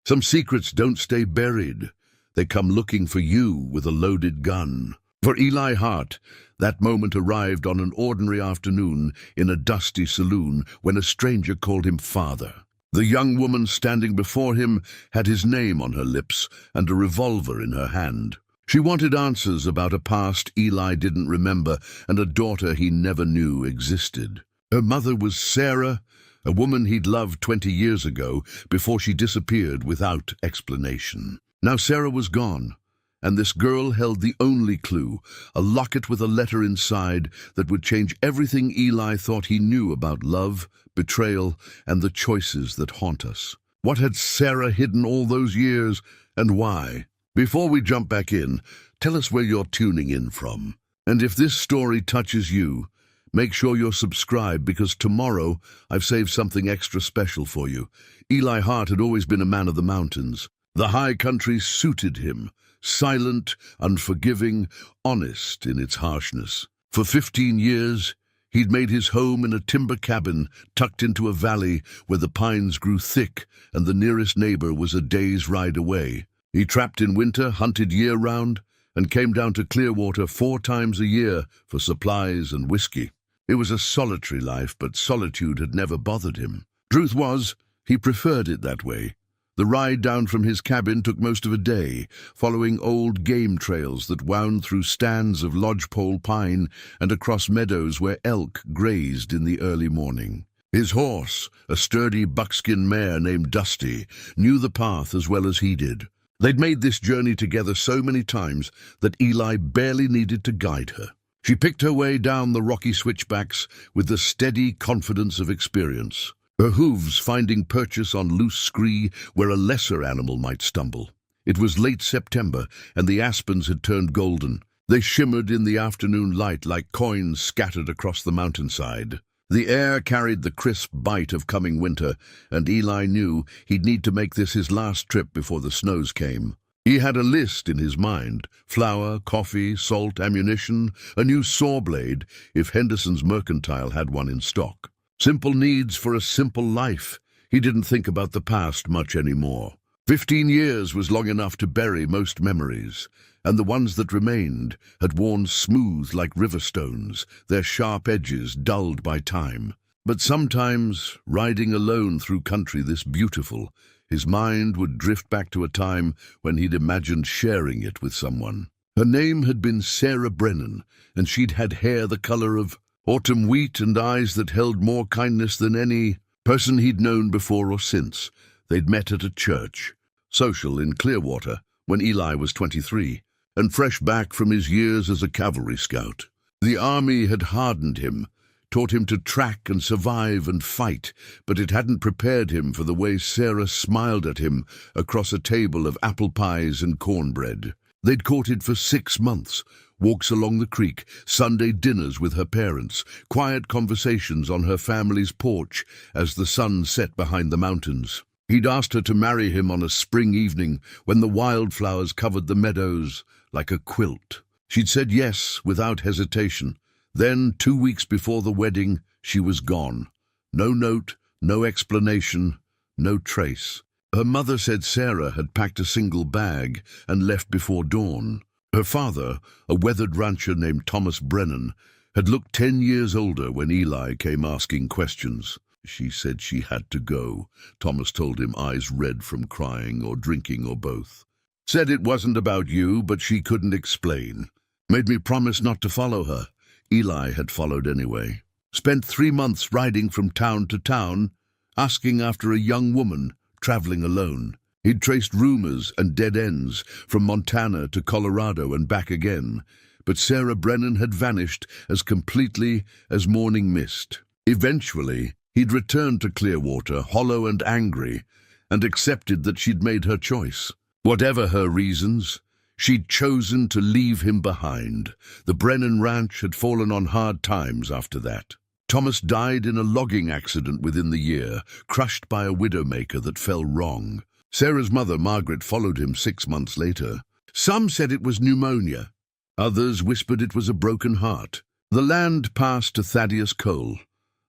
Some secrets don't stay buried. They come looking for you with a loaded gun. For Eli Hart, that moment arrived on an ordinary afternoon in a dusty saloon when a stranger called him father. The young woman standing before him had his name on her lips and a revolver in her hand. She wanted answers about a past Eli didn't remember and a daughter he never knew existed. Her mother was Sarah, a woman he'd loved 20 years ago before she disappeared without explanation. Now Sarah was gone, and this girl held the only clue, a locket with a letter inside that would change everything Eli thought he knew about love, betrayal, and the choices that haunt us. What had Sarah hidden all those years, and why? Before we jump back in, tell us where you're tuning in from. And if this story touches you, make sure you're subscribed because tomorrow I've saved something extra special for you. Eli Hart had always been a man of the mountains. The high country suited him, silent, unforgiving, honest in its harshness. For 15 years, he'd made his home in a timber cabin tucked into a valley where the pines grew thick and the nearest neighbor was a day's ride away. He trapped in winter, hunted year-round, and came down to Clearwater 4 times a year for supplies and whiskey. It was a solitary life, but solitude had never bothered him. Truth was, he preferred it that way. The ride down from his cabin took most of a day, following old game trails that wound through stands of lodgepole pine and across meadows where elk grazed in the early morning. His horse, a sturdy buckskin mare named Dusty, knew the path as well as he did. They'd made this journey together so many times that Eli barely needed to guide her. She picked her way down the rocky switchbacks with the steady confidence of experience, her hooves finding purchase on loose scree where a lesser animal might stumble. It was late September, and the aspens had turned golden. They shimmered in the afternoon light like coins scattered across the mountainside. The air carried the crisp bite of coming winter, and Eli knew he'd need to make this his last trip before the snows came. He had a list in his mind: flour, coffee, salt, ammunition, a new saw blade, if Henderson's Mercantile had one in stock. Simple needs for a simple life. He didn't think about the past much anymore. 15 years was long enough to bury most memories, and the ones that remained had worn smooth like river stones, their sharp edges dulled by time. But sometimes, riding alone through country this beautiful, his mind would drift back to a time when he'd imagined sharing it with someone. Her name had been Sarah Brennan, and she'd had hair the color of autumn wheat and eyes that held more kindness than any person he'd known before or since. They'd met at a church, social in Clearwater, when Eli was 23, and fresh back from his years as a cavalry scout. The army had hardened him, taught him to track and survive and fight, but it hadn't prepared him for the way Sarah smiled at him across a table of apple pies and cornbread. They'd courted for 6 months, walks along the creek, Sunday dinners with her parents, quiet conversations on her family's porch as the sun set behind the mountains. He'd asked her to marry him on a spring evening when the wildflowers covered the meadows like a quilt. She'd said yes without hesitation. Then, 2 weeks before the wedding, she was gone. No note, no explanation, no trace. Her mother said Sarah had packed a single bag and left before dawn. Her father, a weathered rancher named Thomas Brennan, had looked 10 years older when Eli came asking questions. She said she had to go, Thomas told him, eyes red from crying or drinking or both. Said it wasn't about you, but she couldn't explain. Made me promise not to follow her. Eli had followed anyway. Spent 3 months riding from town to town, asking after a young woman traveling alone. He'd traced rumors and dead ends from Montana to Colorado and back again, but Sarah Brennan had vanished as completely as morning mist. Eventually, he'd returned to Clearwater, hollow and angry, and accepted that she'd made her choice. Whatever her reasons, she'd chosen to leave him behind. The Brennan Ranch had fallen on hard times after that. Thomas died in a logging accident within the year, crushed by a widowmaker that fell wrong. Sarah's mother, Margaret, followed him 6 months later. Some said it was pneumonia. Others whispered it was a broken heart. The land passed to Thaddeus Cole,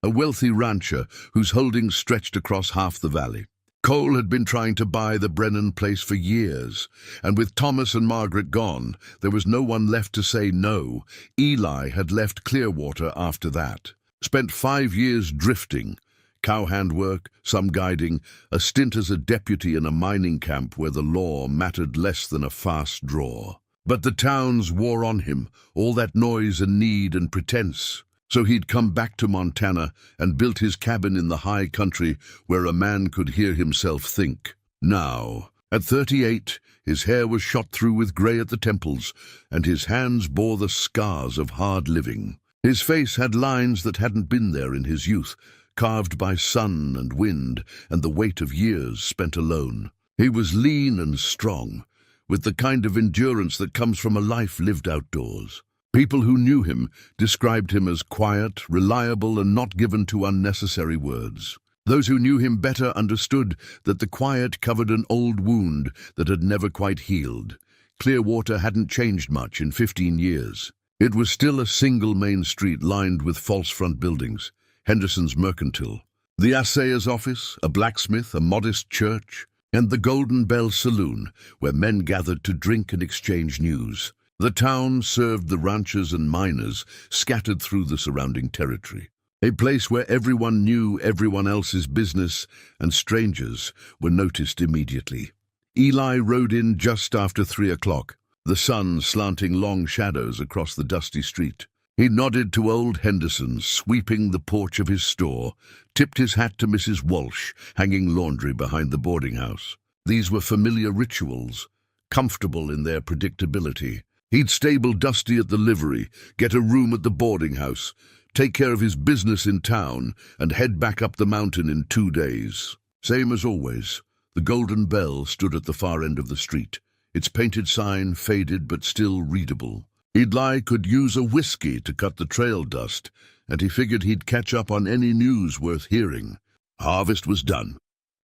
a wealthy rancher whose holdings stretched across half the valley. Cole had been trying to buy the Brennan place for years, and with Thomas and Margaret gone, there was no one left to say no. Eli had left Clearwater after that. Spent 5 years drifting, cowhand work, some guiding, a stint as a deputy in a mining camp where the law mattered less than a fast draw. But the towns wore on him, all that noise and need and pretense. So he'd come back to Montana and built his cabin in the high country where a man could hear himself think. Now, at 38, his hair was shot through with grey at the temples, and his hands bore the scars of hard living. His face had lines that hadn't been there in his youth, carved by sun and wind and the weight of years spent alone. He was lean and strong, with the kind of endurance that comes from a life lived outdoors. People who knew him described him as quiet, reliable, and not given to unnecessary words. Those who knew him better understood that the quiet covered an old wound that had never quite healed. Clearwater hadn't changed much in 15 years. It was still a single main street lined with false front buildings, Henderson's Mercantile, the assayer's office, a blacksmith, a modest church, and the Golden Bell Saloon, where men gathered to drink and exchange news. The town served the ranchers and miners scattered through the surrounding territory, a place where everyone knew everyone else's business and strangers were noticed immediately. Eli rode in just after 3 o'clock, the sun slanting long shadows across the dusty street. He nodded to old Henderson, sweeping the porch of his store, tipped his hat to Mrs. Walsh, hanging laundry behind the boarding house. These were familiar rituals, comfortable in their predictability. He'd stable Dusty at the livery, get a room at the boarding house, take care of his business in town, and head back up the mountain in 2 days. Same as always, the Golden Bell stood at the far end of the street, its painted sign faded but still readable. Eli could use a whiskey to cut the trail dust, and he figured he'd catch up on any news worth hearing. Harvest was done,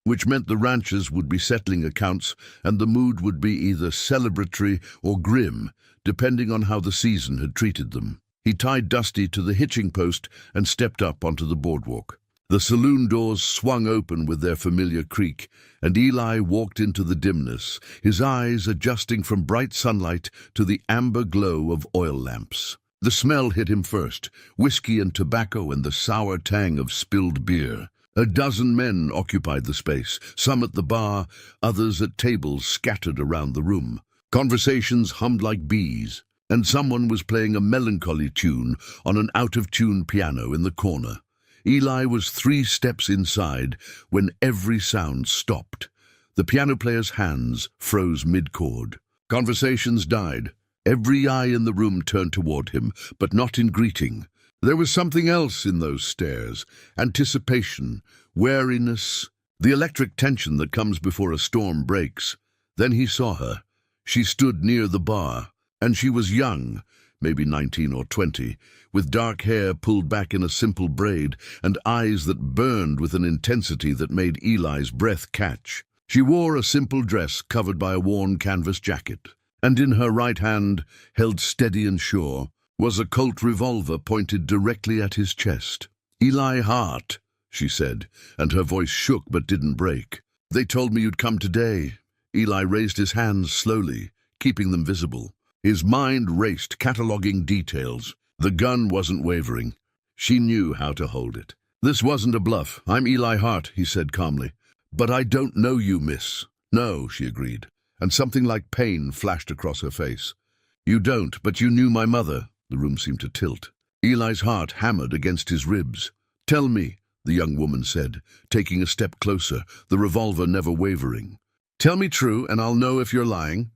which meant the ranchers would be settling accounts, and the mood would be either celebratory or grim, depending on how the season had treated them. He tied Dusty to the hitching post and stepped up onto the boardwalk. The saloon doors swung open with their familiar creak, and Eli walked into the dimness, his eyes adjusting from bright sunlight to the amber glow of oil lamps. The smell hit him first, whiskey and tobacco and the sour tang of spilled beer. A dozen men occupied the space, some at the bar, others at tables scattered around the room. Conversations hummed like bees, and someone was playing a melancholy tune on an out-of-tune piano in the corner. Eli was 3 steps inside when every sound stopped. The piano player's hands froze mid-chord. Conversations died. Every eye in the room turned toward him, but not in greeting. There was something else in those stares, anticipation, wariness, the electric tension that comes before a storm breaks. Then he saw her. She stood near the bar, and she was young, maybe 19 or 20, with dark hair pulled back in a simple braid and eyes that burned with an intensity that made Eli's breath catch. She wore a simple dress covered by a worn canvas jacket, and in her right hand, held steady and sure, was a Colt revolver pointed directly at his chest. "Eli Hart," she said, and her voice shook but didn't break. "They told me you'd come today." Eli raised his hands slowly, keeping them visible. His mind raced, cataloging details. The gun wasn't wavering. She knew how to hold it. "This wasn't a bluff. I'm Eli Hart," he said calmly. "But I don't know you, miss." "No," she agreed, and something like pain flashed across her face. "You don't, but you knew my mother." The room seemed to tilt. Eli's heart hammered against his ribs. "Tell me," the young woman said, taking a step closer, the revolver never wavering. "Tell me true, and I'll know if you're lying."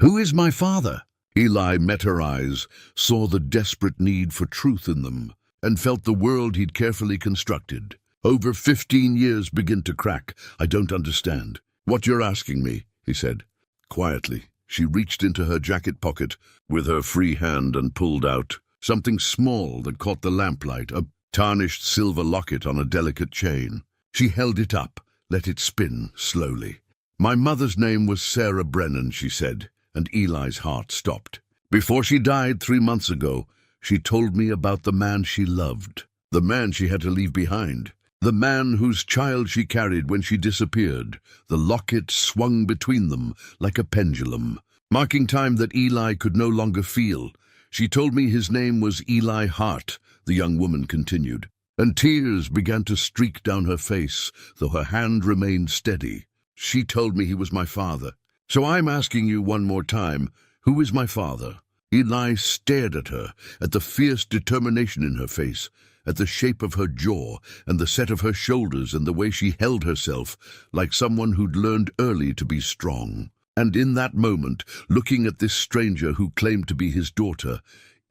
"Who is my father?" Eli met her eyes, saw the desperate need for truth in them, and felt the world he'd carefully constructed. Over 15 years begin to crack. "I don't understand what you're asking me," he said. Quietly, she reached into her jacket pocket with her free hand and pulled out something small that caught the lamplight, a tarnished silver locket on a delicate chain. She held it up, let it spin slowly. "My mother's name was Sarah Brennan," she said, and Eli's heart stopped. "Before she died 3 months ago, she told me about the man she loved, the man she had to leave behind. The man whose child she carried when she disappeared. The locket swung between them like a pendulum, marking time that Eli could no longer feel. She told me his name was Eli Hart, the young woman continued, and tears began to streak down her face, though her hand remained steady. She told me he was my father. So I'm asking you one more time, who is my father? Eli stared at her, at the fierce determination in her face, at the shape of her jaw, and the set of her shoulders, and the way she held herself, like someone who'd learned early to be strong. And in that moment, looking at this stranger who claimed to be his daughter,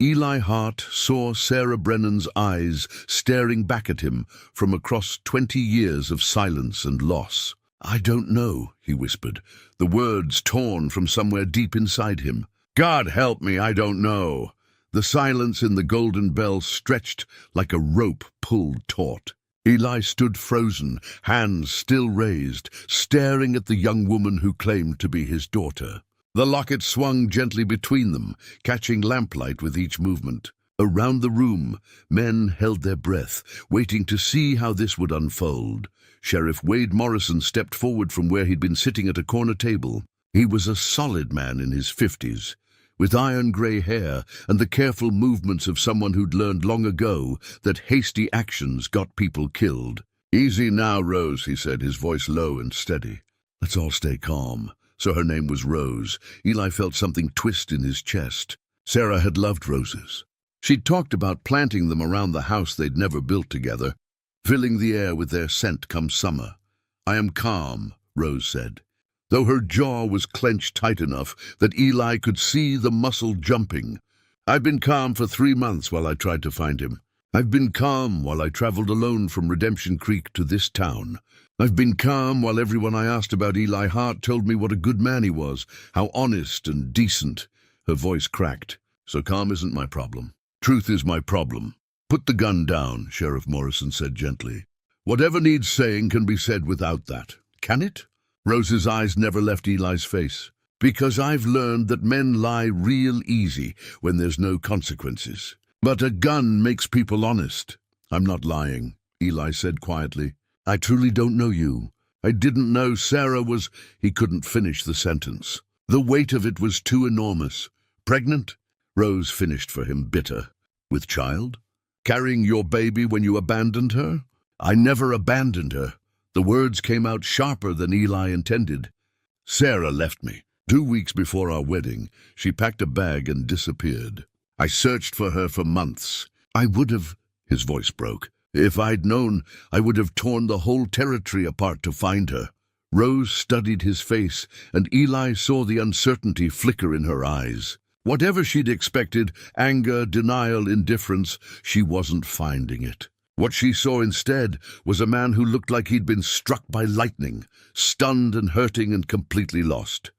Eli Hart saw Sarah Brennan's eyes staring back at him from across 20 years of silence and loss. "I don't know," he whispered, the words torn from somewhere deep inside him. "God help me, I don't know." The silence in the Golden Bell stretched like a rope pulled taut. Eli stood frozen, hands still raised, staring at the young woman who claimed to be his daughter. The locket swung gently between them, catching lamplight with each movement. Around the room, men held their breath, waiting to see how this would unfold. Sheriff Wade Morrison stepped forward from where he'd been sitting at a corner table. He was a solid man in his 50s, with iron-gray hair and the careful movements of someone who'd learned long ago that hasty actions got people killed. "Easy now, Rose," he said, his voice low and steady. "Let's all stay calm." So her name was Rose. Eli felt something twist in his chest. Sarah had loved roses. She'd talked about planting them around the house they'd never built together, filling the air with their scent come summer. "I am calm," Rose said, though her jaw was clenched tight enough that Eli could see the muscle jumping. "I've been calm for 3 months while I tried to find him. I've been calm while I traveled alone from Redemption Creek to this town. I've been calm while everyone I asked about Eli Hart told me what a good man he was, how honest and decent." Her voice cracked. "So calm isn't my problem. Truth is my problem." "Put the gun down," Sheriff Morrison said gently. "Whatever needs saying can be said without that. Can it?" Rose's eyes never left Eli's face. "Because I've learned that men lie real easy when there's no consequences. But a gun makes people honest." "I'm not lying," Eli said quietly. "I truly don't know you. I didn't know Sarah was—" He couldn't finish the sentence. The weight of it was too enormous. "Pregnant?" Rose finished for him, bitter. "With child? Carrying your baby when you abandoned her?" "I never abandoned her." The words came out sharper than Eli intended. "Sarah left me. 2 weeks before our wedding, she packed a bag and disappeared. I searched for her for months. I would have—" His voice broke. "If I'd known, I would have torn the whole territory apart to find her." Rose studied his face, and Eli saw the uncertainty flicker in her eyes. Whatever she'd expected, anger, denial, indifference, she wasn't finding it. What she saw instead was a man who looked like he'd been struck by lightning, stunned and hurting and completely lost.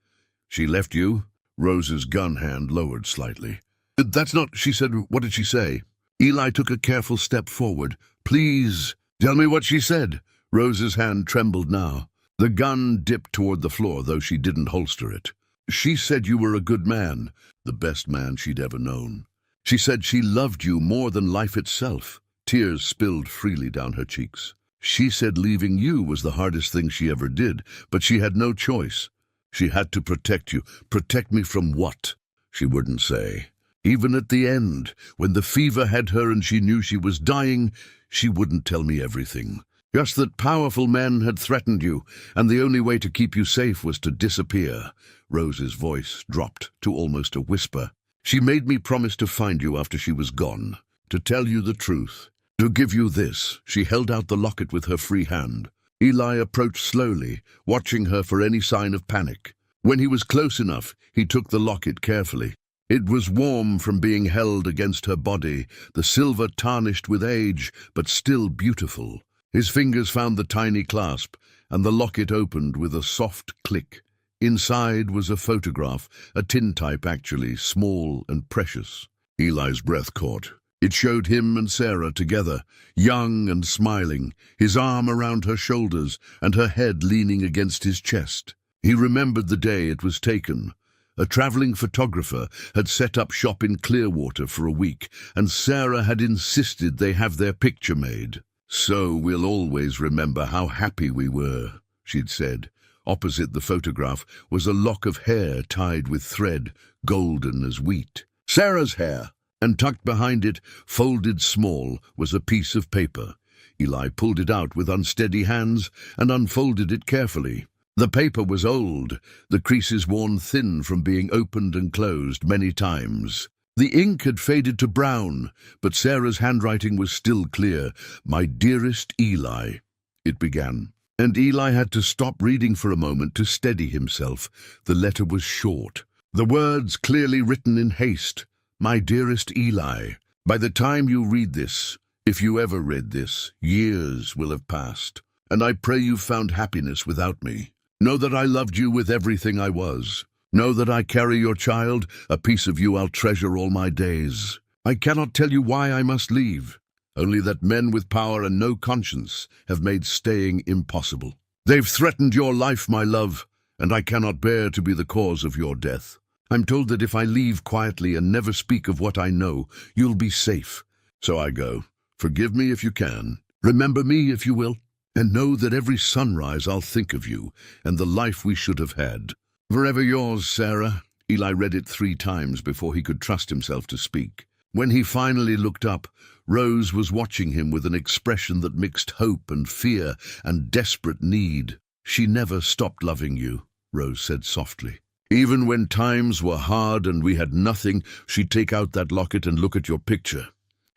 "She left you?" Rose's gun hand lowered slightly. "That's not," she said. "What did she say?" Eli took a careful step forward. "Please, tell me what she said." Rose's hand trembled now. The gun dipped toward the floor, though she didn't holster it. "She said you were a good man, the best man she'd ever known. She said she loved you more than life itself." Tears spilled freely down her cheeks. "She said leaving you was the hardest thing she ever did, but she had no choice. She had to protect you." "Protect me from what?" She wouldn't say. Even at the end, when the fever had her and she knew she was dying, she wouldn't tell me everything. Just that powerful men had threatened you, and the only way to keep you safe was to disappear. Rose's voice dropped to almost a whisper. "She made me promise to find you after she was gone, to tell you the truth, to give you this." She held out the locket with her free hand. Eli approached slowly, watching her for any sign of panic. When he was close enough, he took the locket carefully. It was warm from being held against her body, the silver tarnished with age, but still beautiful. His fingers found the tiny clasp, and the locket opened with a soft click. Inside was a photograph, a tintype actually, small and precious. Eli's breath caught. It showed him and Sarah together, young and smiling, his arm around her shoulders and her head leaning against his chest. He remembered the day it was taken. A traveling photographer had set up shop in Clearwater for a week, and Sarah had insisted they have their picture made. "So we'll always remember how happy we were," she'd said. Opposite the photograph was a lock of hair tied with thread, golden as wheat. Sarah's hair, and tucked behind it, folded small, was a piece of paper. Eli pulled it out with unsteady hands and unfolded it carefully. The paper was old, the creases worn thin from being opened and closed many times. The ink had faded to brown, but Sarah's handwriting was still clear. "My dearest Eli," it began. And Eli had to stop reading for a moment to steady himself. The letter was short, the words clearly written in haste. "My dearest Eli, by the time you read this, if you ever read this, years will have passed, and I pray you found happiness without me. Know that I loved you with everything I was. Know that I carry your child, a piece of you I'll treasure all my days. I cannot tell you why I must leave, only that men with power and no conscience have made staying impossible. They've threatened your life, my love, and I cannot bear to be the cause of your death. I'm told that if I leave quietly and never speak of what I know, you'll be safe. So I go. Forgive me if you can. Remember me if you will. And know that every sunrise I'll think of you and the life we should have had. Forever yours, Sarah." Eli read it 3 times before he could trust himself to speak. When he finally looked up, Rose was watching him with an expression that mixed hope and fear and desperate need. "She never stopped loving you," Rose said softly. "Even when times were hard and we had nothing, she'd take out that locket and look at your picture.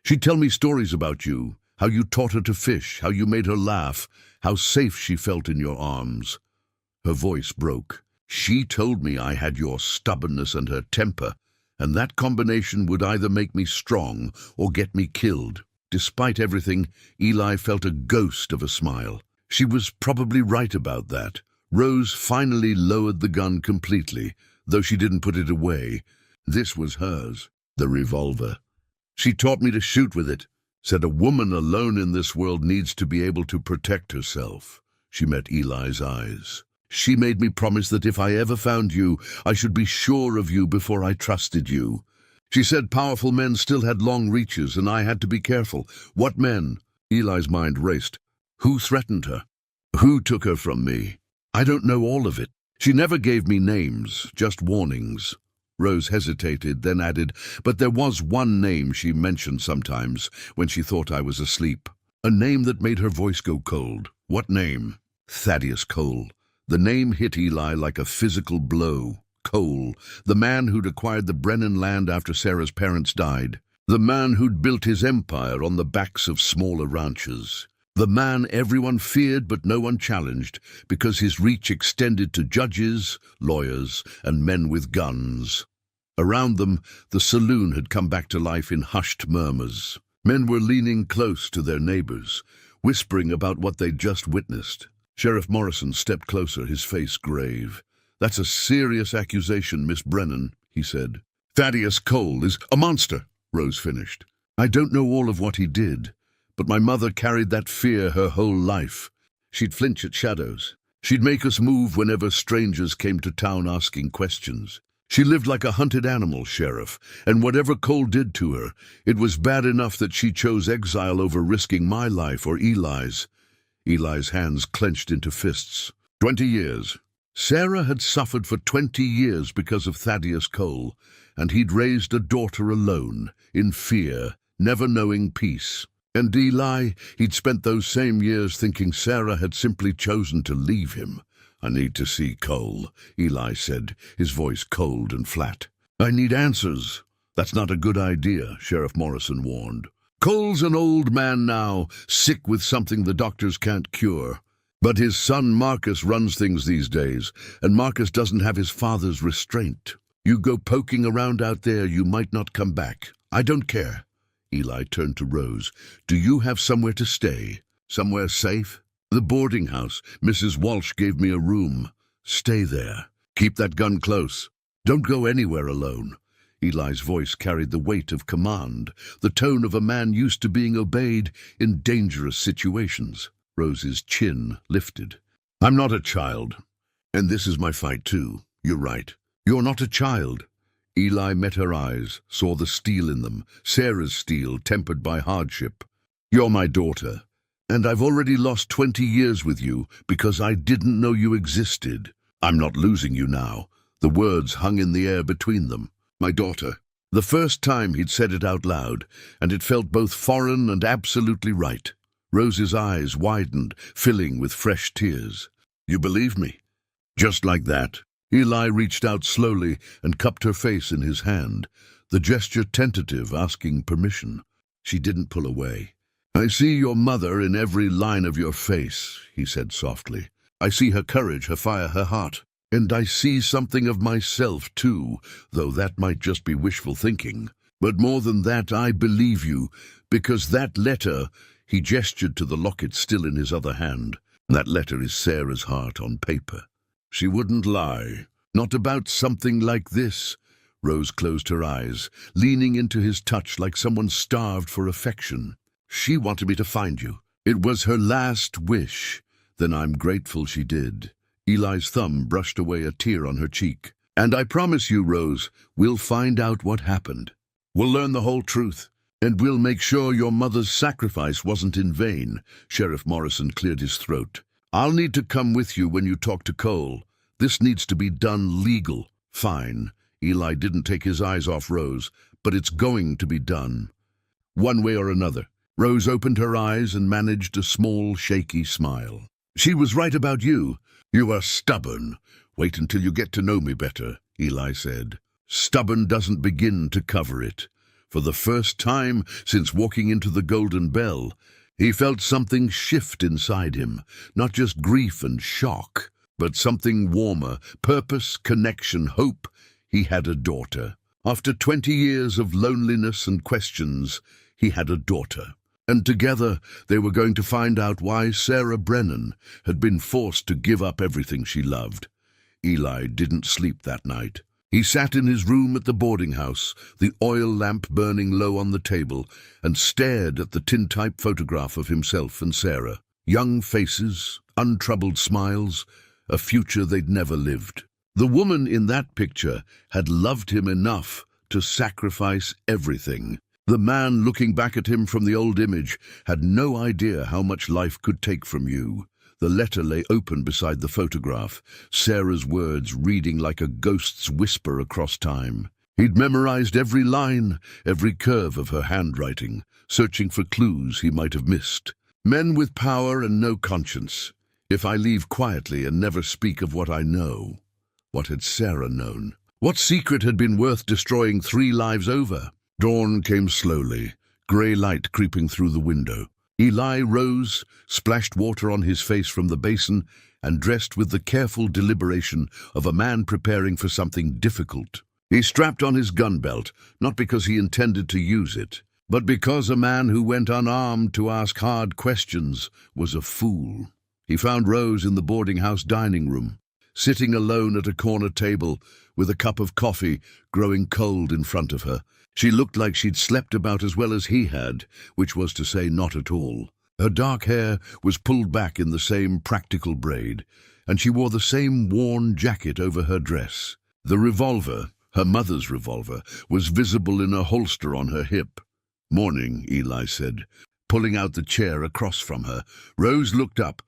She'd tell me stories about you, how you taught her to fish, how you made her laugh, how safe she felt in your arms." Her voice broke. "She told me I had your stubbornness and her temper, and that combination would either make me strong or get me killed." Despite everything, Eli felt a ghost of a smile. She was probably right about that. Rose finally lowered the gun completely, though she didn't put it away. This was hers, the revolver. "She taught me to shoot with it. Said a woman alone in this world needs to be able to protect herself." She met Eli's eyes. "She made me promise that if I ever found you, I should be sure of you before I trusted you. She said powerful men still had long reaches, and I had to be careful." "What men?" Eli's mind raced. "Who threatened her? Who took her from me? I don't know all of it. She never gave me names, just warnings." Rose hesitated, then added, "But there was one name she mentioned sometimes when she thought I was asleep. A name that made her voice go cold." "What name?" "Thaddeus Cole." The name hit Eli like a physical blow. Cole, the man who'd acquired the Brennan land after Sarah's parents died. The man who'd built his empire on the backs of smaller ranches. The man everyone feared but no one challenged, because his reach extended to judges, lawyers, and men with guns. Around them, the saloon had come back to life in hushed murmurs. Men were leaning close to their neighbors, whispering about what they'd just witnessed. Sheriff Morrison stepped closer, his face grave. "That's a serious accusation, Miss Brennan," he said. "Thaddeus Cole is a monster," Rose finished. "I don't know all of what he did, but my mother carried that fear her whole life. She'd flinch at shadows. She'd make us move whenever strangers came to town asking questions. She lived like a hunted animal, Sheriff, and whatever Cole did to her, it was bad enough that she chose exile over risking my life or Eli's." Eli's hands clenched into fists. 20 years. Sarah had suffered for 20 years because of Thaddeus Cole, and he'd raised a daughter alone, in fear, never knowing peace. And Eli, he'd spent those same years thinking Sarah had simply chosen to leave him. "I need to see Cole," Eli said, his voice cold and flat. "I need answers." "That's not a good idea," Sheriff Morrison warned. "Cole's an old man now, sick with something the doctors can't cure. But his son Marcus runs things these days, and Marcus doesn't have his father's restraint. You go poking around out there, you might not come back. I don't care." Eli turned to Rose. "Do you have somewhere to stay? Somewhere safe?" "The boarding house. Mrs. Walsh gave me a room." "Stay there. Keep that gun close. Don't go anywhere alone." Eli's voice carried the weight of command, the tone of a man used to being obeyed in dangerous situations. Rose's chin lifted. "I'm not a child. And this is my fight too. You're right. You're not a child." Eli met her eyes, saw the steel in them, Sarah's steel tempered by hardship. "You're my daughter. And I've already lost 20 years with you because I didn't know you existed. I'm not losing you now." The words hung in the air between them. My daughter. The first time he'd said it out loud, and it felt both foreign and absolutely right. Rose's eyes widened, filling with fresh tears. "You believe me?" Just like that. Eli reached out slowly and cupped her face in his hand, the gesture tentative, asking permission. She didn't pull away. "I see your mother in every line of your face," he said softly. "I see her courage, her fire, her heart. And I see something of myself, too, though that might just be wishful thinking. But more than that, I believe you, because that letter," he gestured to the locket still in his other hand, "that letter is Sarah's heart on paper. She wouldn't lie. Not about something like this." Rose closed her eyes, leaning into his touch like someone starved for affection. "She wanted me to find you. It was her last wish. Then I'm grateful she did." Eli's thumb brushed away a tear on her cheek. "And I promise you, Rose, we'll find out what happened. We'll learn the whole truth. And we'll make sure your mother's sacrifice wasn't in vain." Sheriff Morrison cleared his throat. "I'll need to come with you when you talk to Cole. This needs to be done legal." "Fine." Eli didn't take his eyes off Rose, "but it's going to be done. One way or another." Rose opened her eyes and managed a small, shaky smile. "She was right about you. You are stubborn. Wait until you get to know me better," Eli said. Stubborn doesn't begin to cover it. For the first time since walking into the Golden Bell, he felt something shift inside him, not just grief and shock, but something warmer, purpose, connection, hope. He had a daughter. After 20 years of loneliness and questions, he had a daughter. And together they were going to find out why Sarah Brennan had been forced to give up everything she loved. Eli didn't sleep that night. He sat in his room at the boarding house, the oil lamp burning low on the table, and stared at the tintype photograph of himself and Sarah. Young faces, untroubled smiles, a future they'd never lived. The woman in that picture had loved him enough to sacrifice everything. The man looking back at him from the old image had no idea how much life could take from you. The letter lay open beside the photograph, Sarah's words reading like a ghost's whisper across time. He'd memorized every line, every curve of her handwriting, searching for clues he might have missed. "Men with power and no conscience. If I leave quietly and never speak of what I know." What had Sarah known? What secret had been worth destroying 3 lives over? Dawn came slowly, grey light creeping through the window. Eli rose, splashed water on his face from the basin, and dressed with the careful deliberation of a man preparing for something difficult. He strapped on his gun belt, not because he intended to use it, but because a man who went unarmed to ask hard questions was a fool. He found Rose in the boarding house dining room, sitting alone at a corner table with a cup of coffee growing cold in front of her. She looked like she'd slept about as well as he had, which was to say not at all. Her dark hair was pulled back in the same practical braid, and she wore the same worn jacket over her dress. The revolver, her mother's revolver, was visible in a holster on her hip. "Morning," Eli said, pulling out the chair across from her. Rose looked up,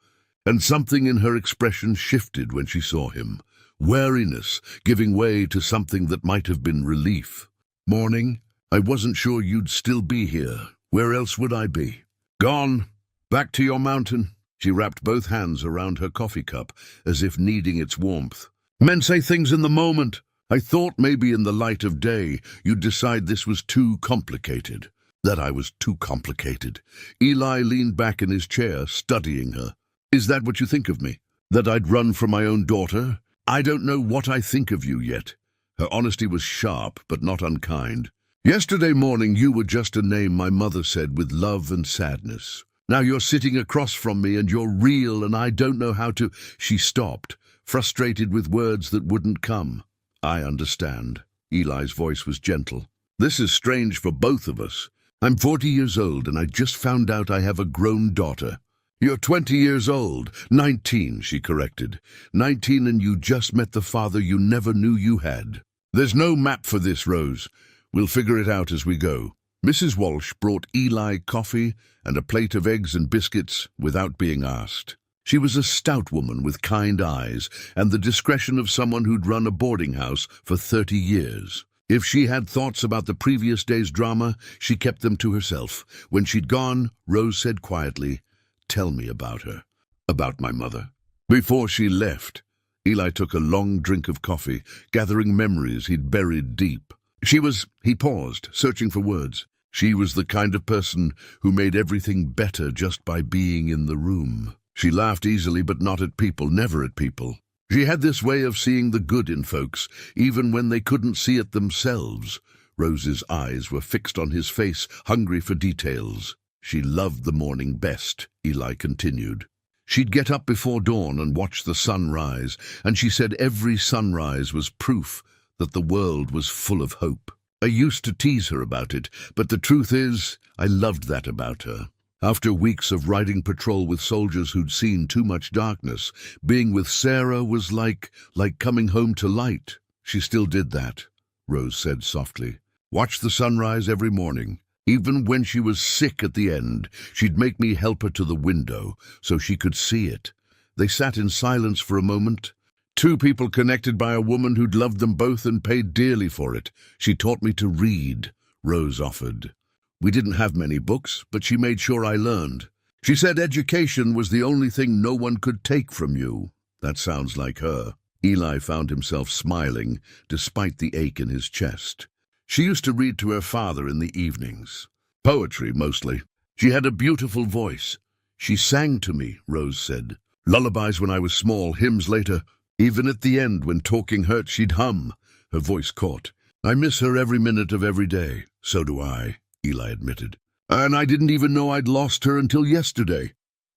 and something in her expression shifted when she saw him. Wariness giving way to something that might have been relief. "Morning. I wasn't sure you'd still be here. Where else would I be?" "Gone. Back to your mountain." She wrapped both hands around her coffee cup, as if needing its warmth. "Men say things in the moment. I thought maybe in the light of day you'd decide this was too complicated." "That I was too complicated." Eli leaned back in his chair, studying her. "Is that what you think of me? That I'd run from my own daughter? I don't know what I think of you yet." Her honesty was sharp, but not unkind. "Yesterday morning you were just a name my mother said with love and sadness. Now you're sitting across from me and you're real and I don't know how to—" She stopped, frustrated with words that wouldn't come. "I understand." Eli's voice was gentle. "This is strange for both of us. I'm 40 years old and I just found out I have a grown daughter." "You're 20 years old." 19, she corrected. 19 and you just met the father you never knew you had. "There's no map for this, Rose. We'll figure it out as we go." Mrs. Walsh brought Eli coffee and a plate of eggs and biscuits without being asked. She was a stout woman with kind eyes and the discretion of someone who'd run a boarding house for 30 years. If she had thoughts about the previous day's drama, she kept them to herself. When she'd gone, Rose said quietly, "Tell me about her." "About my mother." Before she left, Eli took a long drink of coffee, gathering memories he'd buried deep. He paused, searching for words. She was the kind of person who made everything better just by being in the room. She laughed easily, but not at people, never at people. She had this way of seeing the good in folks, even when they couldn't see it themselves. Rose's eyes were fixed on his face, hungry for details. She loved the morning best, Eli continued. She'd get up before dawn and watch the sun rise, and she said every sunrise was proof that the world was full of hope. I used to tease her about it, but the truth is, I loved that about her. After weeks of riding patrol with soldiers who'd seen too much darkness, being with Sarah was like coming home to light. She still did that, Rose said softly. Watch the sunrise every morning. Even when she was sick at the end, she'd make me help her to the window so she could see it. They sat in silence for a moment. Two people connected by a woman who'd loved them both and paid dearly for it. She taught me to read, Rose offered. We didn't have many books, but she made sure I learned. She said education was the only thing no one could take from you. That sounds like her. Eli found himself smiling, despite the ache in his chest. She used to read to her father in the evenings. Poetry, mostly. She had a beautiful voice. She sang to me, Rose said. Lullabies when I was small, hymns later. Even at the end, when talking hurt, she'd hum. Her voice caught. I miss her every minute of every day. So do I, Eli admitted. And I didn't even know I'd lost her until yesterday.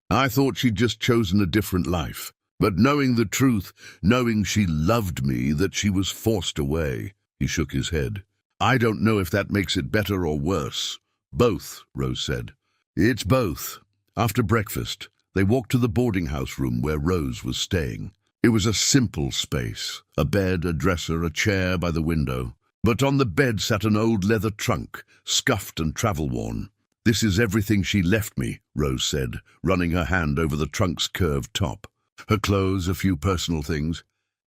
I thought she'd just chosen a different life. But knowing the truth, knowing she loved me, that she was forced away, he shook his head. I don't know if that makes it better or worse. Both, Rose said. It's both. After breakfast, they walked to the boarding house room where Rose was staying. It was a simple space, a bed, a dresser, a chair by the window. But on the bed sat an old leather trunk, scuffed and travel-worn. This is everything she left me, Rose said, running her hand over the trunk's curved top. Her clothes, a few personal things.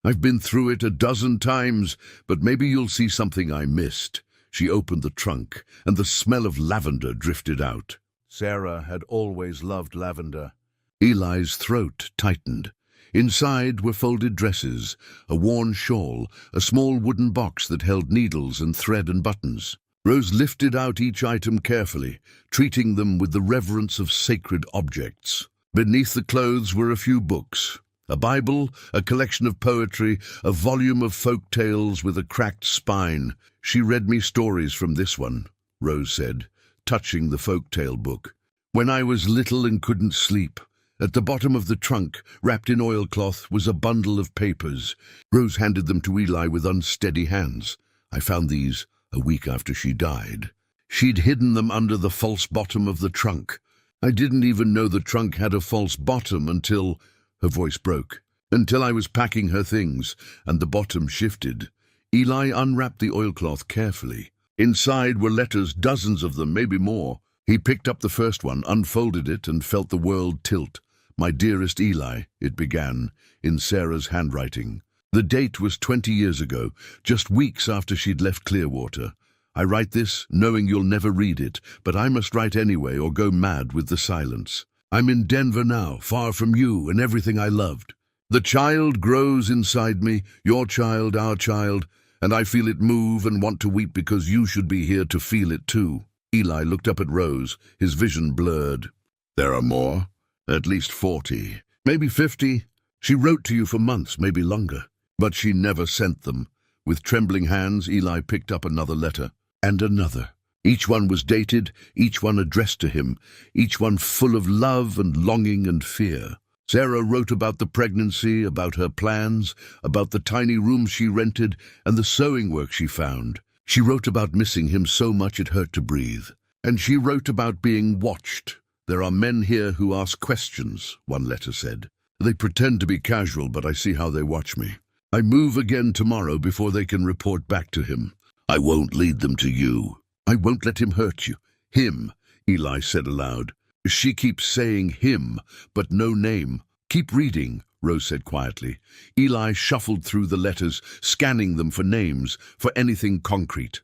I've been through it a dozen times, but maybe you'll see something I missed. She opened the trunk, and the smell of lavender drifted out. Sarah had always loved lavender. Eli's throat tightened. Inside were folded dresses, a worn shawl, a small wooden box that held needles and thread and buttons. Rose lifted out each item carefully, treating them with the reverence of sacred objects. Beneath the clothes were a few books. A Bible, a collection of poetry, a volume of folk tales with a cracked spine. She read me stories from this one, Rose said, touching the folk tale book. When I was little and couldn't sleep. At the bottom of the trunk, wrapped in oilcloth, was a bundle of papers. Rose handed them to Eli with unsteady hands. I found these a week after she died. She'd hidden them under the false bottom of the trunk. I didn't even know the trunk had a false bottom until... Her voice broke. Until I was packing her things, and the bottom shifted. Eli unwrapped the oilcloth carefully. Inside were letters, dozens of them, maybe more. He picked up the first one, unfolded it, and felt the world tilt. My dearest Eli, it began, in Sarah's handwriting. The date was 20 years ago, just weeks after she'd left Clearwater. I write this, knowing you'll never read it, but I must write anyway or go mad with the silence. I'm in Denver now, far from you and everything I loved. The child grows inside me, your child, our child, and I feel it move and want to weep because you should be here to feel it too. Eli looked up at Rose, his vision blurred. There are more? At least 40, maybe 50. She wrote to you for months, maybe longer, but she never sent them. With trembling hands, Eli picked up another letter, and another. Each one was dated, each one addressed to him, each one full of love and longing and fear. Sarah wrote about the pregnancy, about her plans, about the tiny room she rented, and the sewing work she found. She wrote about missing him so much it hurt to breathe. And she wrote about being watched. There are men here who ask questions, one letter said. They pretend to be casual, but I see how they watch me. I move again tomorrow before they can report back to him. I won't lead them to you. I won't let him hurt you. Him, Eli said aloud. She keeps saying him, but no name. Keep reading, Rose said quietly. Eli shuffled through the letters, scanning them for names, for anything concrete.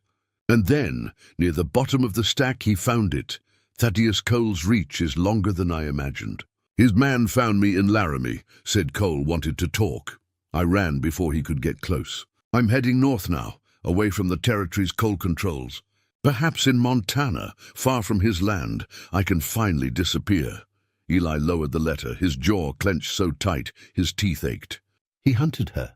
And then, near the bottom of the stack, he found it. Thaddeus Cole's reach is longer than I imagined. His man found me in Laramie, said Cole wanted to talk. I ran before he could get close. I'm heading north now, away from the territories Cole controls. Perhaps in Montana, far from his land, I can finally disappear. Eli lowered the letter, his jaw clenched so tight, his teeth ached. He hunted her.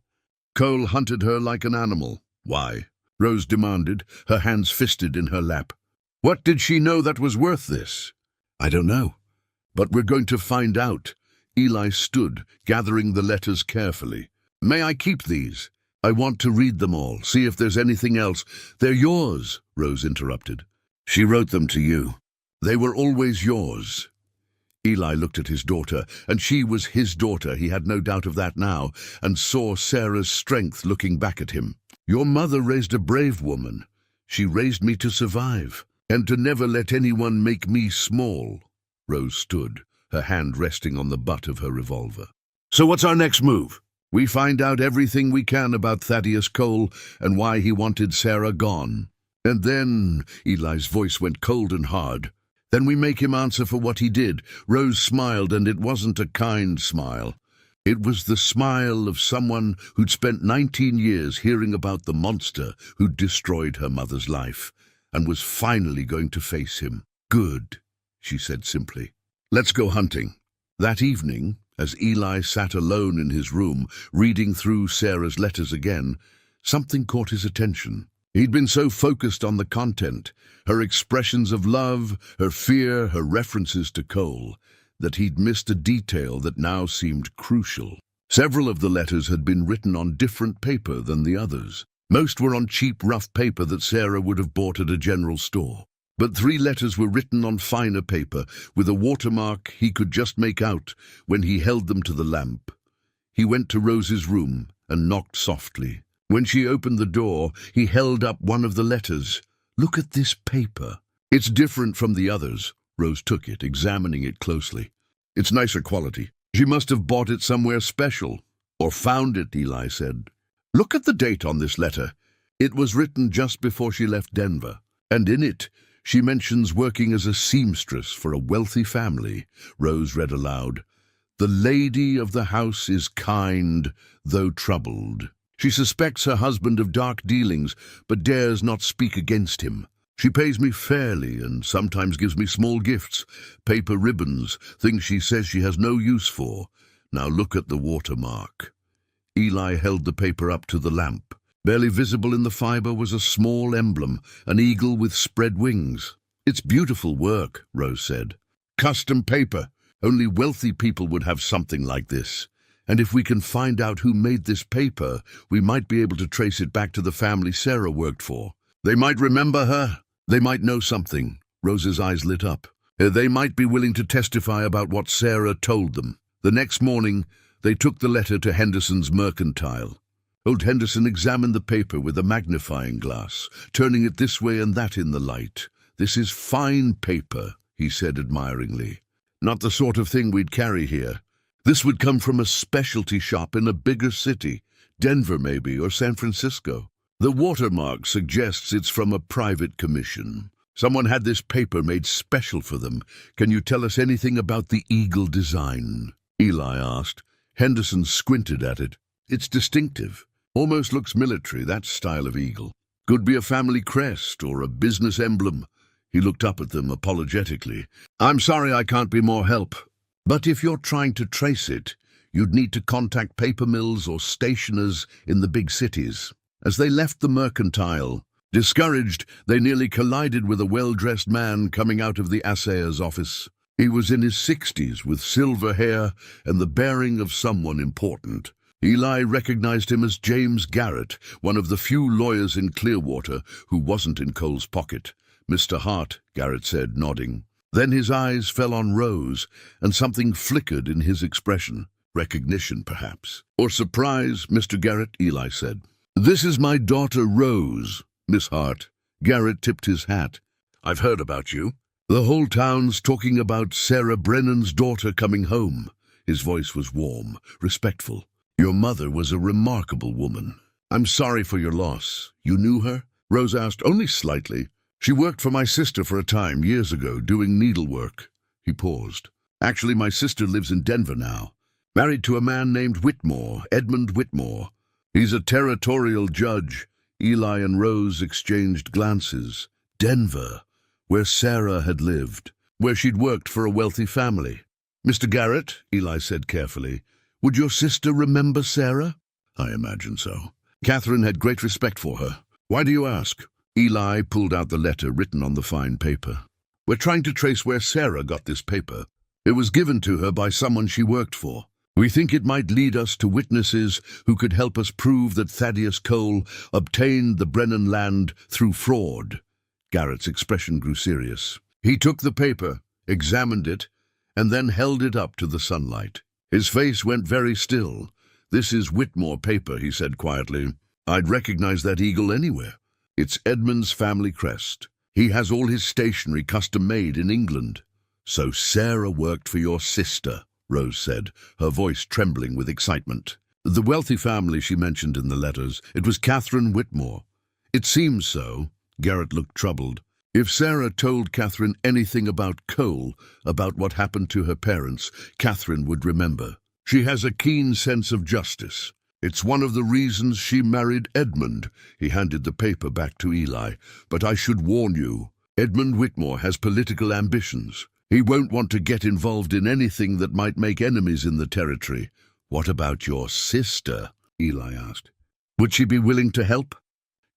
Cole hunted her like an animal. Why? Rose demanded, her hands fisted in her lap. What did she know that was worth this? I don't know. But we're going to find out. Eli stood, gathering the letters carefully. May I keep these? I want to read them all, see if there's anything else. They're yours, Rose interrupted. She wrote them to you. They were always yours. Eli looked at his daughter, and she was his daughter, he had no doubt of that now, and saw Sarah's strength looking back at him. Your mother raised a brave woman. She raised me to survive, and to never let anyone make me small. Rose stood, her hand resting on the butt of her revolver. So what's our next move? We find out everything we can about Thaddeus Cole and why he wanted Sarah gone. And then, Eli's voice went cold and hard, then we make him answer for what he did. Rose smiled, and it wasn't a kind smile. It was the smile of someone who'd spent 19 years hearing about the monster who'd destroyed her mother's life and was finally going to face him. Good, she said simply. Let's go hunting. That evening, as Eli sat alone in his room, reading through Sarah's letters again, something caught his attention. He'd been so focused on the content, her expressions of love, her fear, her references to Cole, that he'd missed a detail that now seemed crucial. Several of the letters had been written on different paper than the others. Most were on cheap, rough paper that Sarah would have bought at a general store. But 3 letters were written on finer paper, with a watermark he could just make out when he held them to the lamp. He went to Rose's room and knocked softly. When she opened the door, he held up one of the letters. Look at this paper. It's different from the others. Rose took it, examining it closely. It's nicer quality. She must have bought it somewhere special. Or found it, Eli said. Look at the date on this letter. It was written just before she left Denver. And in it, she mentions working as a seamstress for a wealthy family. Rose read aloud. The lady of the house is kind, though troubled. She suspects her husband of dark dealings, but dares not speak against him. She pays me fairly and sometimes gives me small gifts, paper ribbons, things she says she has no use for. Now look at the watermark. Eli held the paper up to the lamp. Barely visible in the fiber was a small emblem, an eagle with spread wings. It's beautiful work, Rose said. Custom paper. Only wealthy people would have something like this. And if we can find out who made this paper, we might be able to trace it back to the family Sarah worked for. They might remember her. They might know something. Rose's eyes lit up. They might be willing to testify about what Sarah told them. The next morning, they took the letter to Henderson's mercantile. Old Henderson examined the paper with a magnifying glass, turning it this way and that in the light. This is fine paper, he said admiringly. Not the sort of thing we'd carry here. This would come from a specialty shop in a bigger city, Denver maybe, or San Francisco. The watermark suggests it's from a private commission. Someone had this paper made special for them. Can you tell us anything about the eagle design? Eli asked. Henderson squinted at it. It's distinctive. Almost looks military, that style of eagle. Could be a family crest or a business emblem. He looked up at them apologetically. I'm sorry I can't be more help. But if you're trying to trace it, you'd need to contact paper mills or stationers in the big cities. As they left the mercantile, discouraged, they nearly collided with a well-dressed man coming out of the assayer's office. He was in his 60s with silver hair and the bearing of someone important. Eli recognized him as James Garrett, one of the few lawyers in Clearwater who wasn't in Cole's pocket. Mr. Hart, Garrett said, nodding. Then his eyes fell on Rose, and something flickered in his expression. Recognition, perhaps. Or surprise, Mr. Garrett, Eli said. This is my daughter, Rose, Miss Hart, Garrett tipped his hat. "I've heard about you. The whole town's talking about Sarah Brennan's daughter coming home." His voice was warm, respectful. "Your mother was a remarkable woman. I'm sorry for your loss. You knew her?" Rose asked. "Only slightly. She worked for my sister for a time, years ago, doing needlework." He paused. "Actually, my sister lives in Denver now. Married to a man named Whitmore, Edmund Whitmore. He's a territorial judge." Eli and Rose exchanged glances. Denver, where Sarah had lived, where she'd worked for a wealthy family. "Mr. Garrett," Eli said carefully, "would your sister remember Sarah?" "I imagine so. Catherine had great respect for her." "Why do you ask?" Eli pulled out the letter written on the fine paper. "We're trying to trace where Sarah got this paper. It was given to her by someone she worked for. We think it might lead us to witnesses who could help us prove that Thaddeus Cole obtained the Brennan land through fraud." Garrett's expression grew serious. He took the paper, examined it, and then held it up to the sunlight. His face went very still. "This is Whitmore paper," he said quietly. "I'd recognize that eagle anywhere. It's Edmund's family crest. He has all his stationery custom-made in England." "So Sarah worked for your sister," Rose said, her voice trembling with excitement. "The wealthy family she mentioned in the letters. It was Catherine Whitmore." "It seems so." Garrett looked troubled. "If Sarah told Catherine anything about Cole, about what happened to her parents, Catherine would remember. She has a keen sense of justice. It's one of the reasons she married Edmund." He handed the paper back to Eli. "But I should warn you, Edmund Whitmore has political ambitions. He won't want to get involved in anything that might make enemies in the territory." "What about your sister?" Eli asked. "Would she be willing to help?"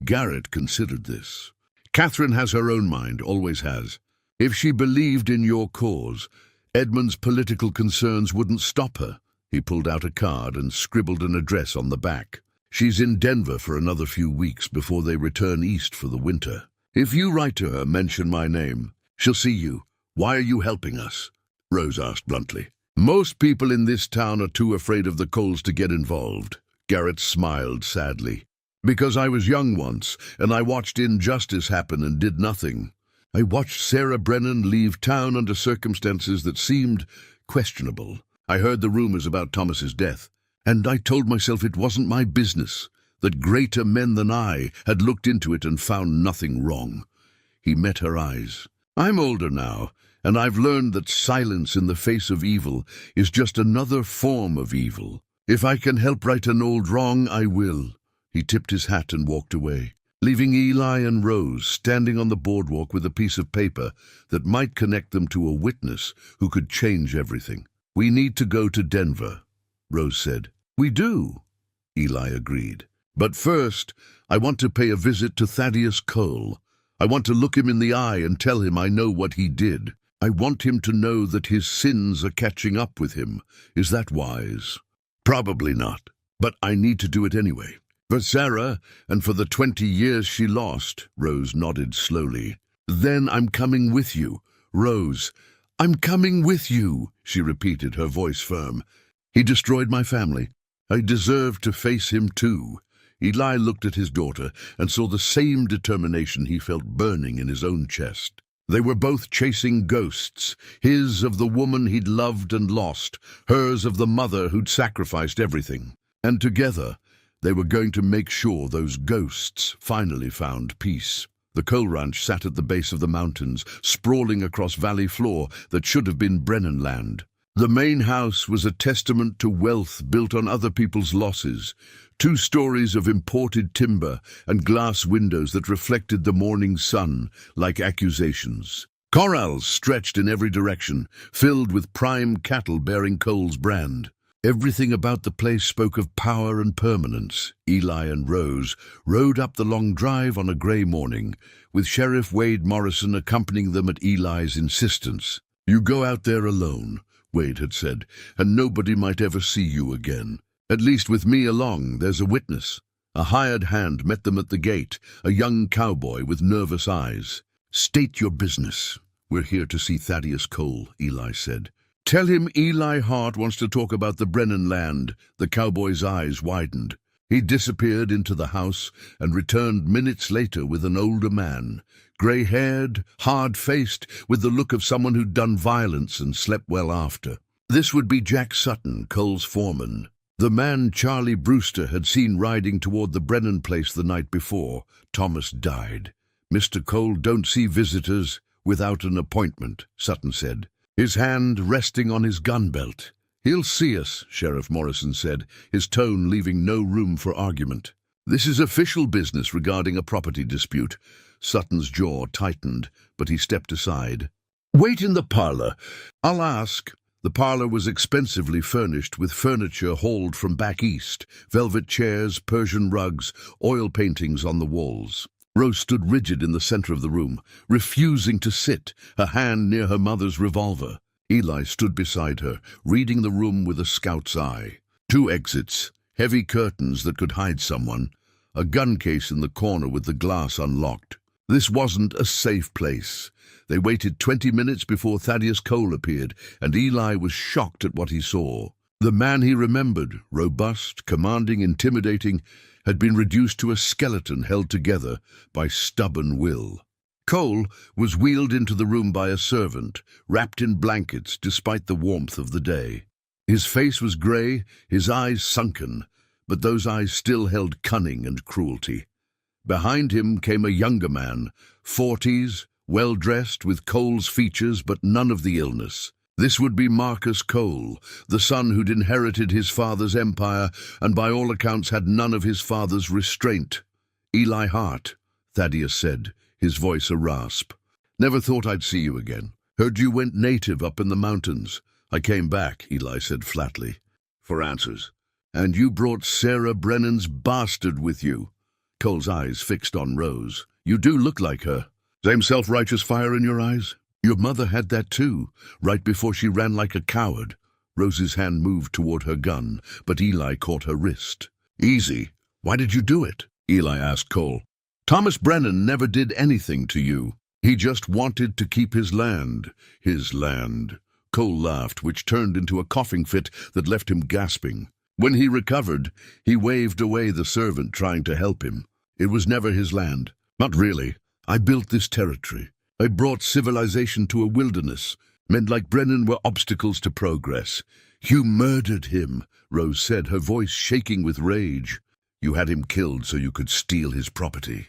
Garrett considered this. "Catherine has her own mind, always has. If she believed in your cause, Edmund's political concerns wouldn't stop her." He pulled out a card and scribbled an address on the back. "She's in Denver for another few weeks before they return east for the winter. If you write to her, mention my name. She'll see you." "Why are you helping us?" Rose asked bluntly. "Most people in this town are too afraid of the Coles to get involved." Garrett smiled sadly. "Because I was young once, and I watched injustice happen and did nothing. I watched Sarah Brennan leave town under circumstances that seemed questionable. I heard the rumors about Thomas's death, and I told myself it wasn't my business, that greater men than I had looked into it and found nothing wrong." He met her eyes. "I'm older now, and I've learned that silence in the face of evil is just another form of evil. If I can help right an old wrong, I will." He tipped his hat and walked away, leaving Eli and Rose standing on the boardwalk with a piece of paper that might connect them to a witness who could change everything. "We need to go to Denver," Rose said. "We do," Eli agreed. "But first, I want to pay a visit to Thaddeus Cole. I want to look him in the eye and tell him I know what he did. I want him to know that his sins are catching up with him. Is that wise?" "Probably not, but I need to do it anyway. For Sarah, and for the 20 years she lost," Rose nodded slowly. "Then I'm coming with you." "Rose, I'm coming with you," she repeated, her voice firm. "He destroyed my family. I deserve to face him too." Eli looked at his daughter and saw the same determination he felt burning in his own chest. They were both chasing ghosts, his of the woman he'd loved and lost, hers of the mother who'd sacrificed everything. And together, they were going to make sure those ghosts finally found peace. The Cole Ranch sat at the base of the mountains, sprawling across valley floor that should have been Brennan land. The main house was a testament to wealth built on other people's losses. 2 stories of imported timber and glass windows that reflected the morning sun like accusations. Corrals stretched in every direction, filled with prime cattle bearing Cole's brand. Everything about the place spoke of power and permanence. Eli and Rose rode up the long drive on a grey morning, with Sheriff Wade Morrison accompanying them at Eli's insistence. "You go out there alone," Wade had said, "and nobody might ever see you again. At least with me along, there's a witness." A hired hand met them at the gate, a young cowboy with nervous eyes. "State your business." "We're here to see Thaddeus Cole," Eli said. "Tell him Eli Hart wants to talk about the Brennan land." The cowboy's eyes widened. He disappeared into the house and returned minutes later with an older man, grey-haired, hard-faced, with the look of someone who'd done violence and slept well after. This would be Jack Sutton, Cole's foreman, the man Charlie Brewster had seen riding toward the Brennan place the night before Thomas died. "Mr. Cole don't see visitors without an appointment," Sutton said, his hand resting on his gun belt. "He'll see us," Sheriff Morrison said, his tone leaving no room for argument. "This is official business regarding a property dispute." Sutton's jaw tightened, but he stepped aside. "Wait in the parlor. I'll ask." The parlor was expensively furnished with furniture hauled from back east, velvet chairs, Persian rugs, oil paintings on the walls. Rose stood rigid in the center of the room, refusing to sit, her hand near her mother's revolver. Eli stood beside her, reading the room with a scout's eye. 2 exits, heavy curtains that could hide someone, a gun case in the corner with the glass unlocked. This wasn't a safe place. They waited 20 minutes before Thaddeus Cole appeared, and Eli was shocked at what he saw. The man he remembered, robust, commanding, intimidating, had been reduced to a skeleton held together by stubborn will. Cole was wheeled into the room by a servant, wrapped in blankets despite the warmth of the day. His face was grey, his eyes sunken, but those eyes still held cunning and cruelty. Behind him came a younger man, 40s, well-dressed, with Cole's features but none of the illness. This would be Marcus Cole, the son who'd inherited his father's empire and by all accounts had none of his father's restraint. "Eli Hart," Thaddeus said, his voice a rasp. "Never thought I'd see you again. Heard you went native up in the mountains." "I came back," Eli said flatly, "for answers." "And you brought Sarah Brennan's bastard with you." Cole's eyes fixed on Rose. "You do look like her. Same self-righteous fire in your eyes? Your mother had that too, right before she ran like a coward." Rose's hand moved toward her gun, but Eli caught her wrist. "Easy. Why did you do it?" Eli asked Cole. "Thomas Brennan never did anything to you. He just wanted to keep his land." "His land." Cole laughed, which turned into a coughing fit that left him gasping. When he recovered, he waved away the servant trying to help him. "It was never his land. Not really. I built this territory. I brought civilization to a wilderness. Men like Brennan were obstacles to progress." "You murdered him," Rose said, her voice shaking with rage. "You had him killed so you could steal his property."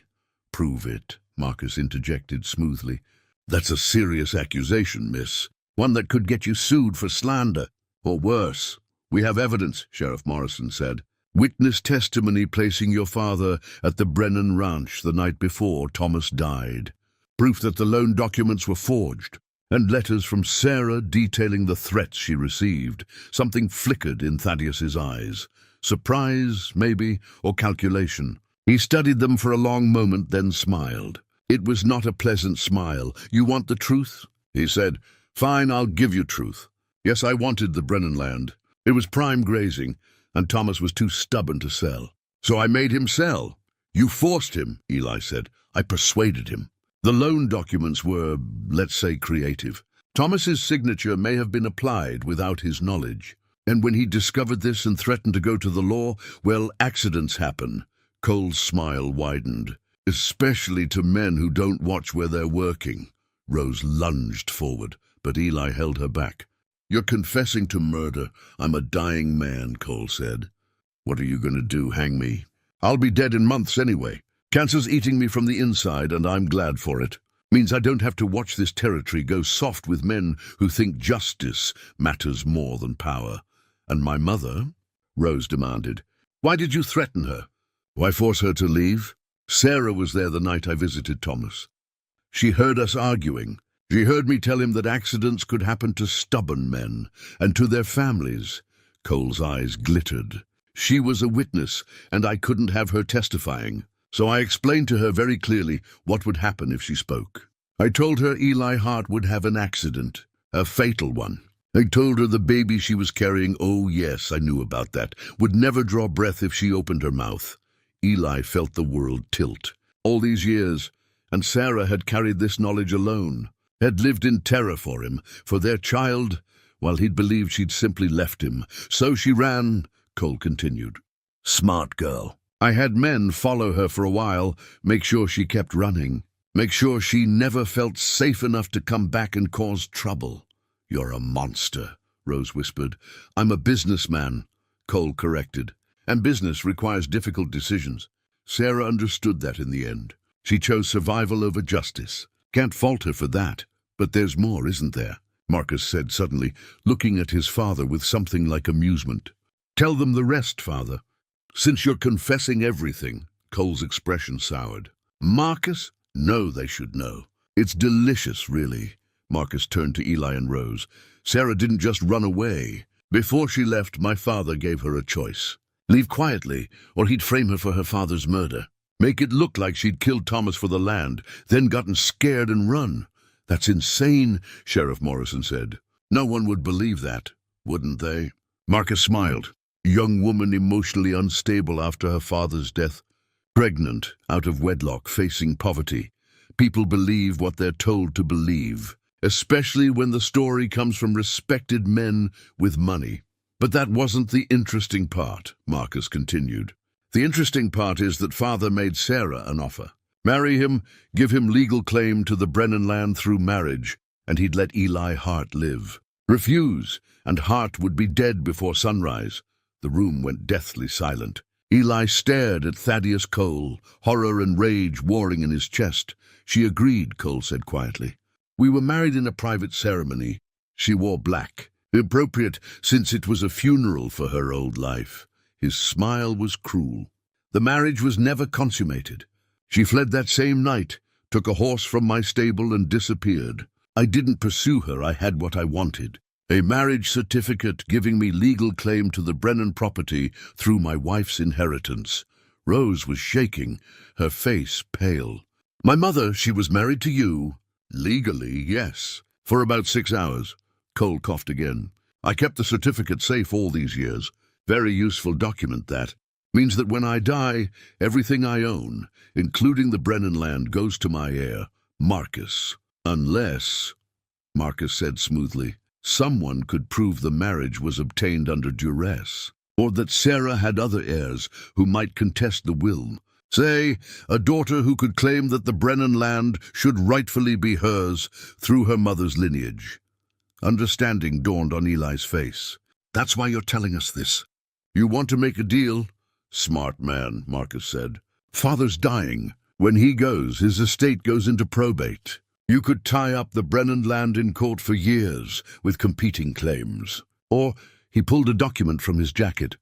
"Prove it," Marcus interjected smoothly. "That's a serious accusation, miss. One that could get you sued for slander, or worse." "We have evidence," Sheriff Morrison said. "Witness testimony placing your father at the Brennan Ranch the night before Thomas died. Proof that the loan documents were forged, and letters from Sarah detailing the threats she received." Something flickered in Thaddeus's eyes. Surprise, maybe, or calculation. He studied them for a long moment, then smiled. It was not a pleasant smile. "You want the truth?" he said. "Fine, I'll give you truth. Yes, I wanted the Brennan land. It was prime grazing, and Thomas was too stubborn to sell. So I made him sell." "You forced him," Eli said. "I persuaded him. The loan documents were, let's say, creative. Thomas's signature may have been applied without his knowledge. And when he discovered this and threatened to go to the law, well, accidents happen." Cole's smile widened. "Especially to men who don't watch where they're working." Rose lunged forward, but Eli held her back. "You're confessing to murder. I'm a dying man," Cole said. "What are you going to do, hang me?" "I'll be dead in months anyway. Cancer's eating me from the inside, and I'm glad for it. Means I don't have to watch this territory go soft with men who think justice matters more than power." "And my mother?" Rose demanded. "Why did you threaten her?" "Why force her to leave? Sarah was there the night I visited Thomas. She heard us arguing. She heard me tell him that accidents could happen to stubborn men, and to their families." Cole's eyes glittered. "She was a witness, and I couldn't have her testifying. So I explained to her very clearly what would happen if she spoke. I told her Eli Hart would have an accident, a fatal one. I told her the baby she was carrying, oh yes, I knew about that, would never draw breath if she opened her mouth." Eli felt the world tilt. All these years, and Sarah had carried this knowledge alone, had lived in terror for him, for their child, while he'd believed she'd simply left him. "So she ran," Cole continued. Smart girl. I had men follow her for a while, make sure she kept running. Make sure she never felt safe enough to come back and cause trouble. You're a monster, Rose whispered. I'm a businessman, Cole corrected. And business requires difficult decisions. Sarah understood that in the end. She chose survival over justice. Can't fault her for that. But there's more, isn't there? Marcus said suddenly, looking at his father with something like amusement. Tell them the rest, father. Since you're confessing everything, Cole's expression soured. Marcus? No, they should know. It's delicious, really. Marcus turned to Eli and Rose. Sarah didn't just run away. Before she left, my father gave her a choice. Leave quietly, or he'd frame her for her father's murder. Make it look like she'd killed Thomas for the land, then gotten scared and run. That's insane, Sheriff Morrison said. No one would believe that, wouldn't they? Marcus smiled. Young woman emotionally unstable after her father's death. Pregnant, out of wedlock, facing poverty. People believe what they're told to believe, especially when the story comes from respected men with money. But that wasn't the interesting part, Marcus continued. The interesting part is that father made Sarah an offer. Marry him, give him legal claim to the Brennan land through marriage, and he'd let Eli Hart live. Refuse, and Hart would be dead before sunrise. The room went deathly silent. Eli stared at Thaddeus Cole, horror and rage warring in his chest. She agreed, Cole said quietly. We were married in a private ceremony. She wore black. Appropriate, since it was a funeral for her old life. His smile was cruel. The marriage was never consummated. She fled that same night, took a horse from my stable and disappeared. I didn't pursue her, I had what I wanted. A marriage certificate giving me legal claim to the Brennan property through my wife's inheritance. Rose was shaking, her face pale. My mother, she was married to you. Legally, yes. For about 6 hours. Cole coughed again. I kept the certificate safe all these years. Very useful document, that. Means that when I die, everything I own, including the Brennan land, goes to my heir, Marcus. Unless, Marcus said smoothly, someone could prove the marriage was obtained under duress, or that Sarah had other heirs who might contest the will. Say, a daughter who could claim that the Brennan land should rightfully be hers through her mother's lineage. Understanding dawned on Eli's face. That's why you're telling us this. You want to make a deal? Smart man, Marcus said. Father's dying. When he goes, his estate goes into probate. You could tie up the Brennan land in court for years with competing claims. Or, he pulled a document from his jacket.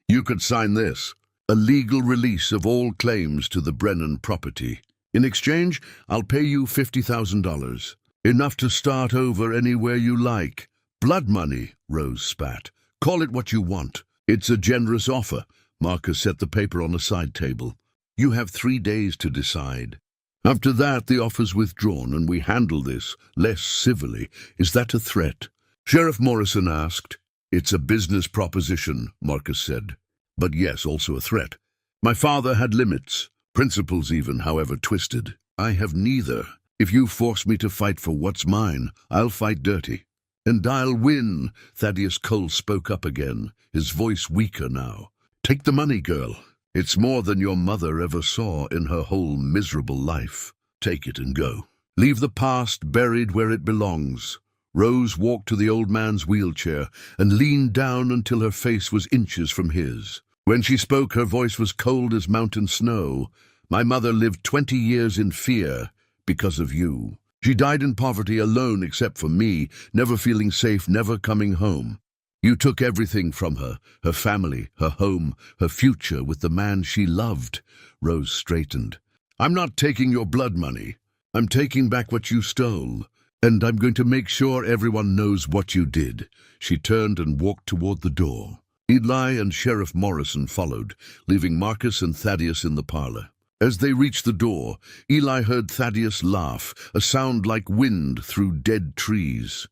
You could sign this, a legal release of all claims to the Brennan property. In exchange, I'll pay you $50,000. Enough to start over anywhere you like. Blood money, Rose spat. Call it what you want. It's a generous offer. Marcus set the paper on a side table. You have 3 days to decide. After that, the offer's withdrawn, and we handle this less civilly. Is that a threat? Sheriff Morrison asked. It's a business proposition, Marcus said. But yes, also a threat. My father had limits, principles even, however twisted. I have neither. If you force me to fight for what's mine, I'll fight dirty. And I'll win, Thaddeus Cole spoke up again, his voice weaker now. Take the money, girl. It's more than your mother ever saw in her whole miserable life. Take it and go. Leave the past buried where it belongs. Rose walked to the old man's wheelchair and leaned down until her face was inches from his. When she spoke, her voice was cold as mountain snow. My mother lived 20 years in fear because of you. She died in poverty alone except for me, never feeling safe, never coming home. You took everything from her, her family, her home, her future with the man she loved. Rose straightened. I'm not taking your blood money. I'm taking back what you stole. And I'm going to make sure everyone knows what you did. She turned and walked toward the door. Eli and Sheriff Morrison followed, leaving Marcus and Thaddeus in the parlor. As they reached the door, Eli heard Thaddeus laugh, a sound like wind through dead trees.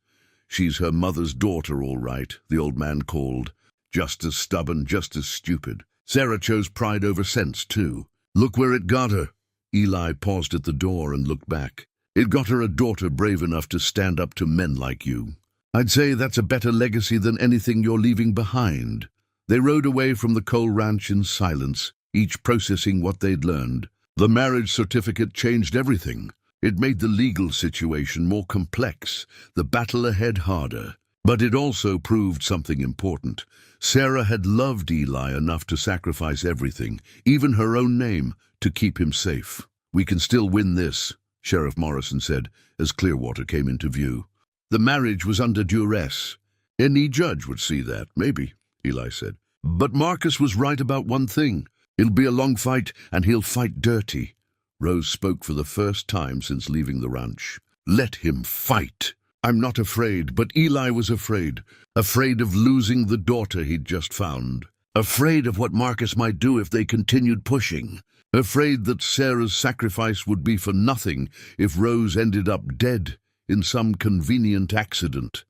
She's her mother's daughter, all right, the old man called. Just as stubborn, just as stupid. Sarah chose pride over sense, too. Look where it got her. Eli paused at the door and looked back. It got her a daughter brave enough to stand up to men like you. I'd say that's a better legacy than anything you're leaving behind. They rode away from the coal ranch in silence, each processing what they'd learned. The marriage certificate changed everything. It made the legal situation more complex, the battle ahead harder. But it also proved something important. Sarah had loved Eli enough to sacrifice everything, even her own name, to keep him safe. "We can still win this," Sheriff Morrison said, as Clearwater came into view. The marriage was under duress. Any judge would see that, maybe, Eli said. But Marcus was right about one thing. It'll be a long fight, and he'll fight dirty. Rose spoke for the first time since leaving the ranch. "Let him fight." "I'm not afraid," but Eli was afraid. Afraid of losing the daughter he'd just found. Afraid of what Marcus might do if they continued pushing. Afraid that Sarah's sacrifice would be for nothing if Rose ended up dead in some convenient accident.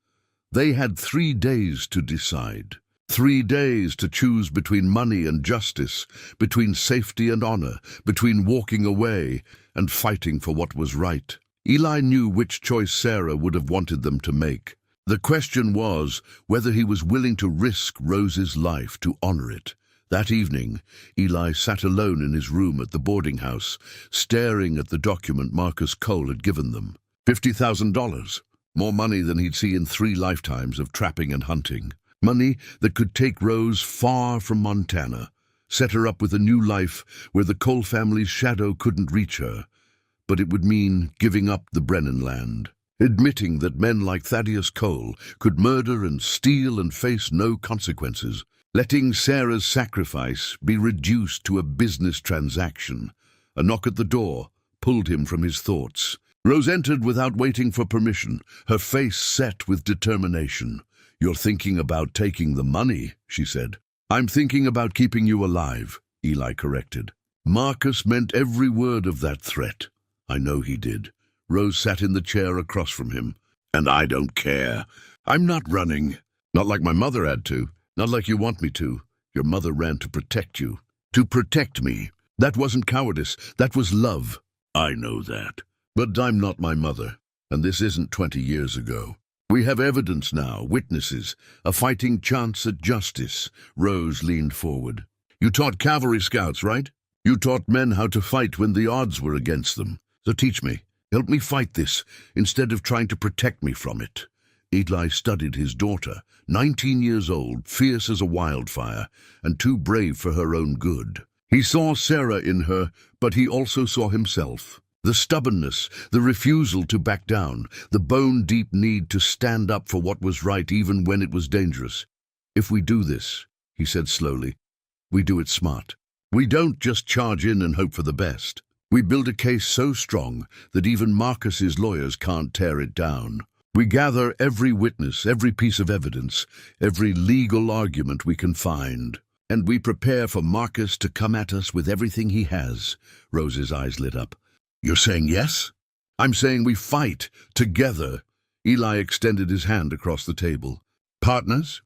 They had 3 days to decide. 3 days to choose between money and justice, between safety and honor, between walking away and fighting for what was right. Eli knew which choice Sarah would have wanted them to make. The question was whether he was willing to risk Rose's life to honor it. That evening, Eli sat alone in his room at the boarding house, staring at the document Marcus Cole had given them. $50,000, more money than he'd see in 3 lifetimes of trapping and hunting. Money that could take Rose far from Montana, set her up with a new life where the Cole family's shadow couldn't reach her. But it would mean giving up the Brennan land, admitting that men like Thaddeus Cole could murder and steal and face no consequences, letting Sarah's sacrifice be reduced to a business transaction. A knock at the door pulled him from his thoughts. Rose entered without waiting for permission, her face set with determination. "You're thinking about taking the money," she said. "I'm thinking about keeping you alive," Eli corrected. Marcus meant every word of that threat. "I know he did." Rose sat in the chair across from him. "And I don't care. I'm not running. Not like my mother had to. Not like you want me to. Your mother ran to protect you. To protect me. That wasn't cowardice. That was love." "I know that. But I'm not my mother. And this isn't 20 years ago. We have evidence now, witnesses, a fighting chance at justice." Rose leaned forward. "You taught cavalry scouts, right? You taught men how to fight when the odds were against them. So teach me. Help me fight this, instead of trying to protect me from it." Eli studied his daughter, 19 years old, fierce as a wildfire, and too brave for her own good. He saw Sarah in her, but he also saw himself. The stubbornness, the refusal to back down, the bone-deep need to stand up for what was right even when it was dangerous. "If we do this," he said slowly, "we do it smart. We don't just charge in and hope for the best. We build a case so strong that even Marcus's lawyers can't tear it down. We gather every witness, every piece of evidence, every legal argument we can find. And we prepare for Marcus to come at us with everything he has." Rose's eyes lit up. "You're saying yes?" "I'm saying we fight together." Eli extended his hand across the table. "Partners?"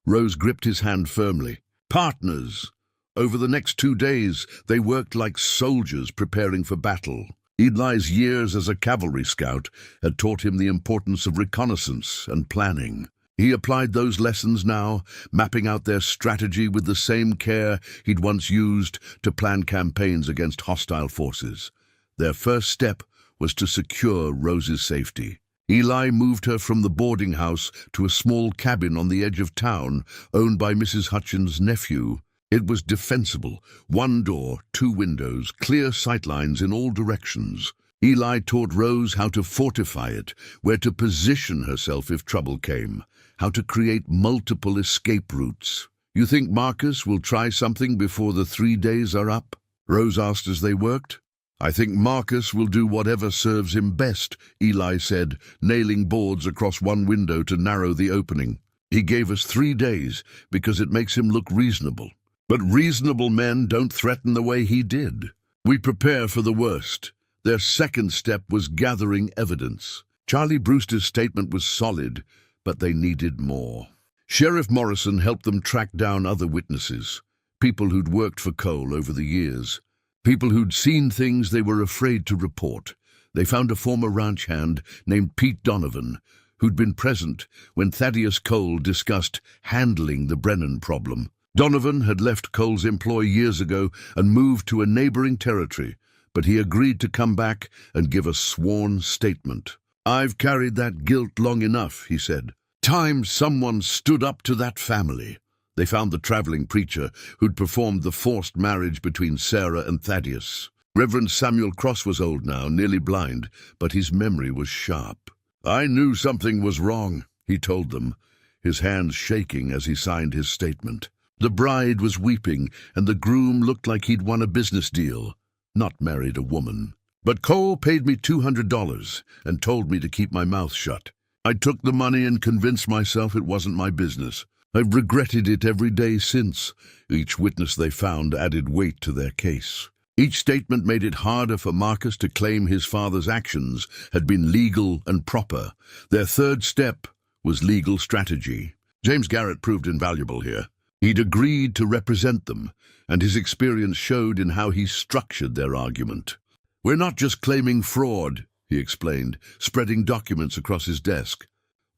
Rose gripped his hand firmly. "Partners." Over the next 2 days, they worked like soldiers preparing for battle. Eli's years as a cavalry scout had taught him the importance of reconnaissance and planning. He applied those lessons now, mapping out their strategy with the same care he'd once used to plan campaigns against hostile forces. Their first step was to secure Rose's safety. Eli moved her from the boarding house to a small cabin on the edge of town, owned by Mrs. Hutchins' nephew. It was defensible, 1 door, 2 windows, clear sightlines in all directions. Eli taught Rose how to fortify it, where to position herself if trouble came, how to create multiple escape routes. "You think Marcus will try something before the 3 days are up?" Rose asked as they worked. "I think Marcus will do whatever serves him best," Eli said, nailing boards across 1 window to narrow the opening. "He gave us 3 days because it makes him look reasonable. But reasonable men don't threaten the way he did. We prepare for the worst." Their second step was gathering evidence. Charlie Brewster's statement was solid, but they needed more. Sheriff Morrison helped them track down other witnesses, people who'd worked for Cole over the years. People who'd seen things they were afraid to report. They found a former ranch hand named Pete Donovan, who'd been present when Thaddeus Cole discussed handling the Brennan problem. Donovan had left Cole's employ years ago and moved to a neighboring territory, but he agreed to come back and give a sworn statement. "I've carried that guilt long enough," he said. "Time someone stood up to that family." They found the traveling preacher who'd performed the forced marriage between Sarah and Thaddeus. Reverend Samuel Cross was old now, nearly blind, but his memory was sharp. "I knew something was wrong," he told them, his hands shaking as he signed his statement. The bride was weeping, and the groom looked like he'd won a business deal, not married a woman. "But Cole paid me $200 and told me to keep my mouth shut. I took the money and convinced myself it wasn't my business. I've regretted it every day since." Each witness they found added weight to their case. Each statement made it harder for Marcus to claim his father's actions had been legal and proper. Their third step was legal strategy. James Garrett proved invaluable here. He'd agreed to represent them, and his experience showed in how he structured their argument. "We're not just claiming fraud," he explained, spreading documents across his desk.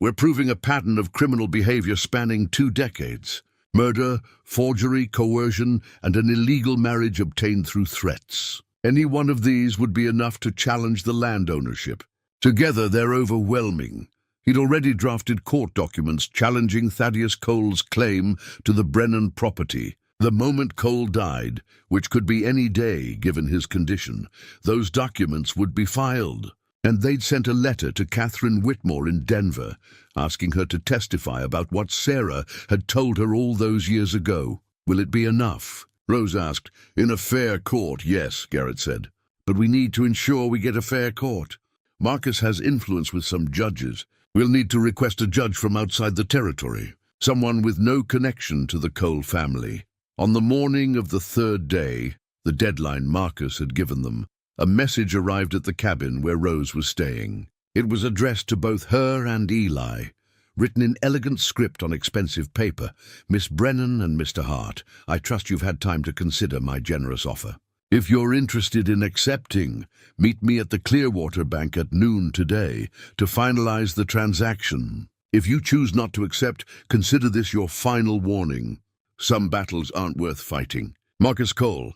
"We're proving a pattern of criminal behavior spanning 2 decades. Murder, forgery, coercion, and an illegal marriage obtained through threats. Any one of these would be enough to challenge the land ownership. Together, they're overwhelming." He'd already drafted court documents challenging Thaddeus Cole's claim to the Brennan property. The moment Cole died, which could be any day given his condition, those documents would be filed. And they'd sent a letter to Catherine Whitmore in Denver, asking her to testify about what Sarah had told her all those years ago. "Will it be enough?" Rose asked. "In a fair court, yes," Garrett said. "But we need to ensure we get a fair court. Marcus has influence with some judges. We'll need to request a judge from outside the territory, someone with no connection to the Cole family." On the morning of the 3rd day, the deadline Marcus had given them, a message arrived at the cabin where Rose was staying. It was addressed to both her and Eli, written in elegant script on expensive paper. "Miss Brennan and Mr. Hart, I trust you've had time to consider my generous offer. If you're interested in accepting, meet me at the Clearwater Bank at noon today to finalize the transaction. If you choose not to accept, consider this your final warning. Some battles aren't worth fighting. Marcus Cole."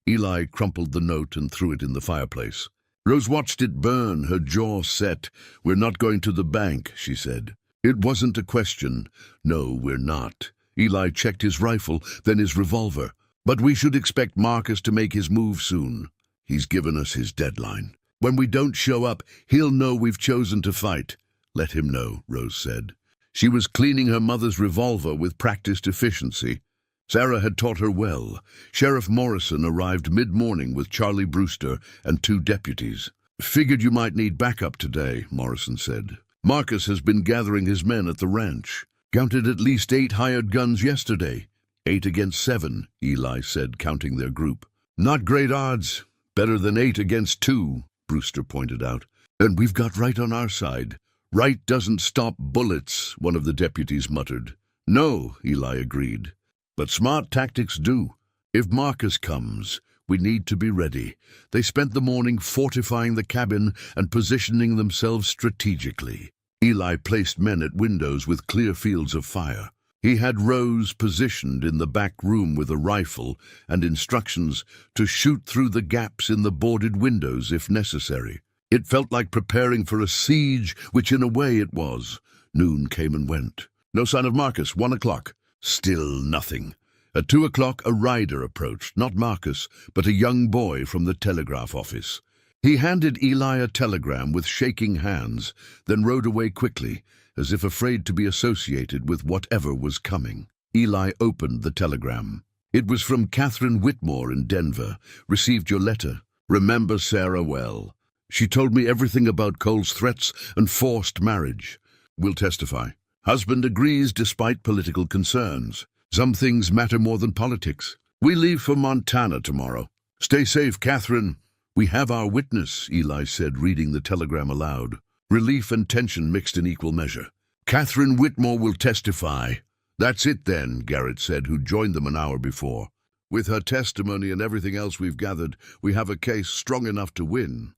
Eli crumpled the note and threw it in the fireplace. Rose watched it burn, her jaw set. "We're not going to the bank," she said. It wasn't a question. "No, we're not." Eli checked his rifle, then his revolver. "But we should expect Marcus to make his move soon. He's given us his deadline. When we don't show up, he'll know we've chosen to fight." "Let him know," Rose said. She was cleaning her mother's revolver with practiced efficiency. Sarah had taught her well. Sheriff Morrison arrived mid-morning with Charlie Brewster and 2 deputies. "Figured you might need backup today," Morrison said. "Marcus has been gathering his men at the ranch. Counted at least 8 hired guns yesterday." 8 against 7, Eli said, counting their group. "Not great odds. Better than 8 against 2, Brewster pointed out. "And we've got right on our side." "Right doesn't stop bullets," one of the deputies muttered. "No," Eli agreed. "But smart tactics do. If Marcus comes, we need to be ready." They spent the morning fortifying the cabin and positioning themselves strategically. Eli placed men at windows with clear fields of fire. He had Rose positioned in the back room with a rifle and instructions to shoot through the gaps in the boarded windows if necessary. It felt like preparing for a siege, which in a way it was. Noon came and went. No sign of Marcus. 1 o'clock. Still nothing. At 2 o'clock, a rider approached, not Marcus, but a young boy from the telegraph office. He handed Eli a telegram with shaking hands, then rode away quickly, as if afraid to be associated with whatever was coming. Eli opened the telegram. It was from Catherine Whitmore in Denver. "Received your letter. Remember Sarah well. She told me everything about Cole's threats and forced marriage. Will testify. Husband agrees despite political concerns. Some things matter more than politics. We leave for Montana tomorrow. Stay safe, Catherine." "We have our witness," Eli said, reading the telegram aloud. Relief and tension mixed in equal measure. "Catherine Whitmore will testify." "That's it then," Garrett said, who joined them an hour before. "With her testimony and everything else we've gathered, we have a case strong enough to win.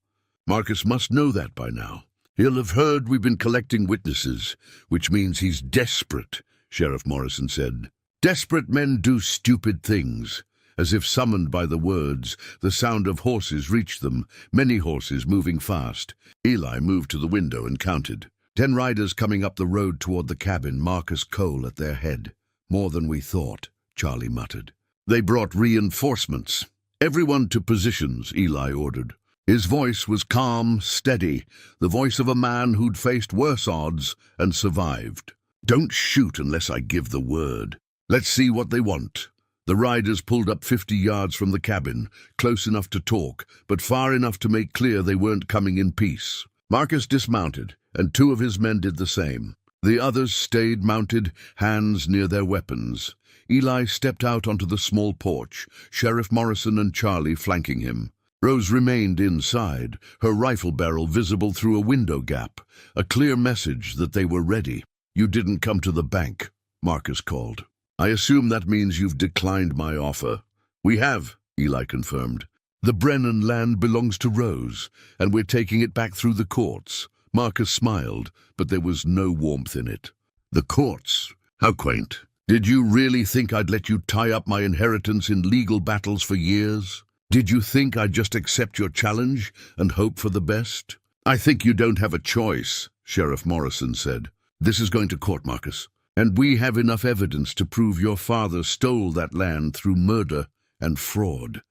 Marcus must know that by now. He'll have heard we've been collecting witnesses, which means he's desperate," Sheriff Morrison said. Desperate men do stupid things. As if summoned by the words, the sound of horses reached them, many horses moving fast. Eli moved to the window and counted. 10 riders coming up the road toward the cabin, Marcus Cole at their head. More than we thought, Charlie muttered. They brought reinforcements. Everyone to positions, Eli ordered. His voice was calm, steady, the voice of a man who'd faced worse odds and survived. Don't shoot unless I give the word. Let's see what they want. The riders pulled up 50 yards from the cabin, close enough to talk, but far enough to make clear they weren't coming in peace. Marcus dismounted, and 2 of his men did the same. The others stayed mounted, hands near their weapons. Eli stepped out onto the small porch, Sheriff Morrison and Charlie flanking him. Rose remained inside, her rifle barrel visible through a window gap, a clear message that they were ready. You didn't come to the bank, Marcus called. I assume that means you've declined my offer. We have, Eli confirmed. The Brennan land belongs to Rose, and we're taking it back through the courts. Marcus smiled, but there was no warmth in it. The courts? How quaint. Did you really think I'd let you tie up my inheritance in legal battles for years? Did you think I'd just accept your challenge and hope for the best? I think you don't have a choice, Sheriff Morrison said. This is going to court, Marcus, and we have enough evidence to prove your father stole that land through murder and fraud.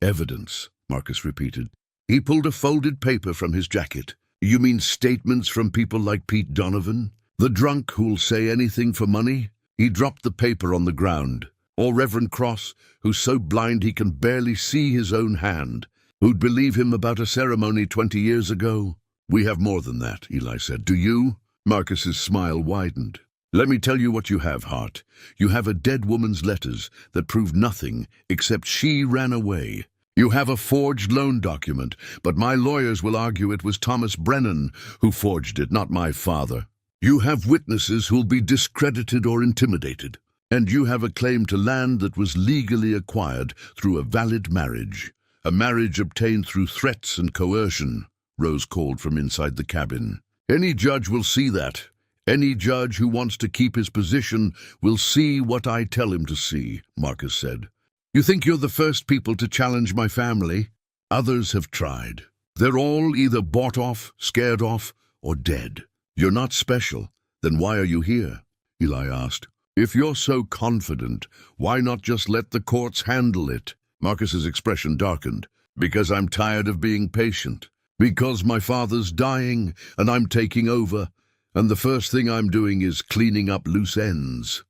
Evidence, Marcus repeated. He pulled a folded paper from his jacket. You mean statements from people like Pete Donovan? The drunk who'll say anything for money? He dropped the paper on the ground. Or Reverend Cross, who's so blind he can barely see his own hand, who'd believe him about a ceremony 20 years ago? We have more than that, Eli said. Do you? Marcus's smile widened. Let me tell you what you have, Hart. You have a dead woman's letters that prove nothing except she ran away. You have a forged loan document, but my lawyers will argue it was Thomas Brennan who forged it, not my father. You have witnesses who'll be discredited or intimidated. And you have a claim to land that was legally acquired through a valid marriage. A marriage obtained through threats and coercion, Rose called from inside the cabin. Any judge will see that. Any judge who wants to keep his position will see what I tell him to see, Marcus said. You think you're the first people to challenge my family? Others have tried. They're all either bought off, scared off, or dead. You're not special. Then why are you here? Eli asked. If you're so confident, why not just let the courts handle it? Marcus's expression darkened. Because I'm tired of being patient. Because my father's dying, and I'm taking over, and the first thing I'm doing is cleaning up loose ends.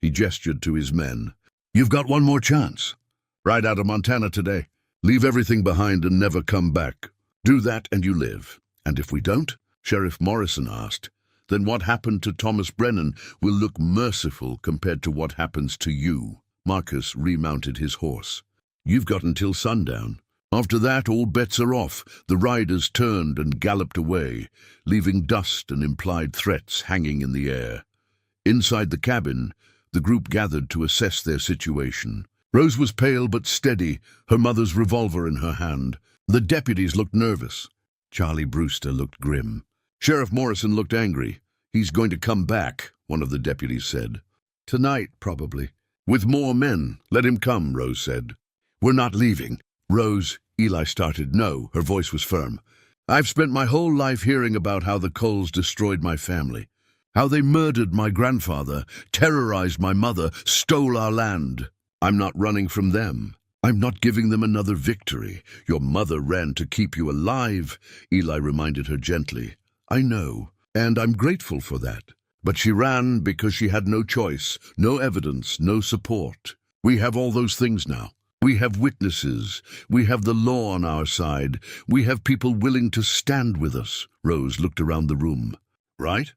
He gestured to his men. You've got one more chance. Ride out of Montana today. Leave everything behind and never come back. Do that and you live. And if we don't, Sheriff Morrison asked, then what happened to Thomas Brennan will look merciful compared to what happens to you. Marcus remounted his horse. You've got until sundown. After that, all bets are off. The riders turned and galloped away, leaving dust and implied threats hanging in the air. Inside the cabin, the group gathered to assess their situation. Rose was pale but steady, her mother's revolver in her hand. The deputies looked nervous. Charlie Brewster looked grim. Sheriff Morrison looked angry. He's going to come back, one of the deputies said. Tonight, probably. With more men. Let him come, Rose said. We're not leaving. Rose, Eli started. No, her voice was firm. I've spent my whole life hearing about how the Coles destroyed my family. How they murdered my grandfather, terrorized my mother, stole our land. I'm not running from them. I'm not giving them another victory. Your mother ran to keep you alive, Eli reminded her gently. I know, and I'm grateful for that. But she ran because she had no choice, no evidence, no support. We have all those things now. We have witnesses. We have the law on our side. We have people willing to stand with us. Rose looked around the room. Right?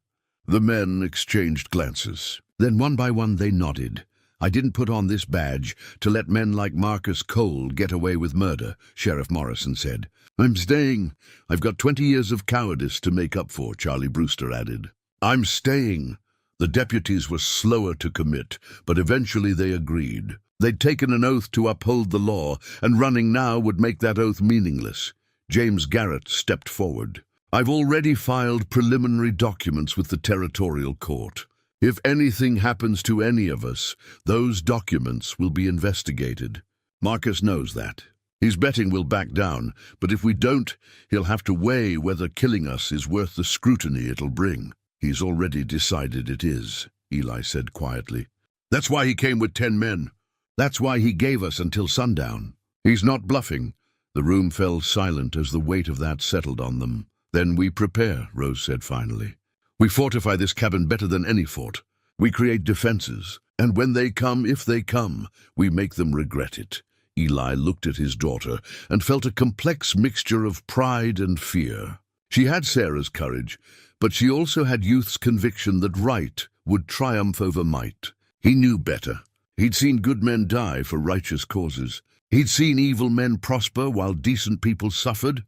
The men exchanged glances. Then one by one they nodded. I didn't put on this badge to let men like Marcus Cole get away with murder, Sheriff Morrison said. I'm staying. I've got 20 years of cowardice to make up for, Charlie Brewster added. I'm staying. The deputies were slower to commit, but eventually they agreed. They'd taken an oath to uphold the law, and running now would make that oath meaningless. James Garrett stepped forward. I've already filed preliminary documents with the territorial court. If anything happens to any of us, those documents will be investigated. Marcus knows that. He's betting we'll back down, but if we don't, he'll have to weigh whether killing us is worth the scrutiny it'll bring. He's already decided it is, Eli said quietly. That's why he came with 10 men. That's why he gave us until sundown. He's not bluffing. The room fell silent as the weight of that settled on them. Then we prepare, Rose said finally. We fortify this cabin better than any fort. We create defenses, and when they come, if they come, we make them regret it. Eli looked at his daughter and felt a complex mixture of pride and fear. She had Sarah's courage, but she also had youth's conviction that right would triumph over might. He knew better. He'd seen good men die for righteous causes. He'd seen evil men prosper while decent people suffered.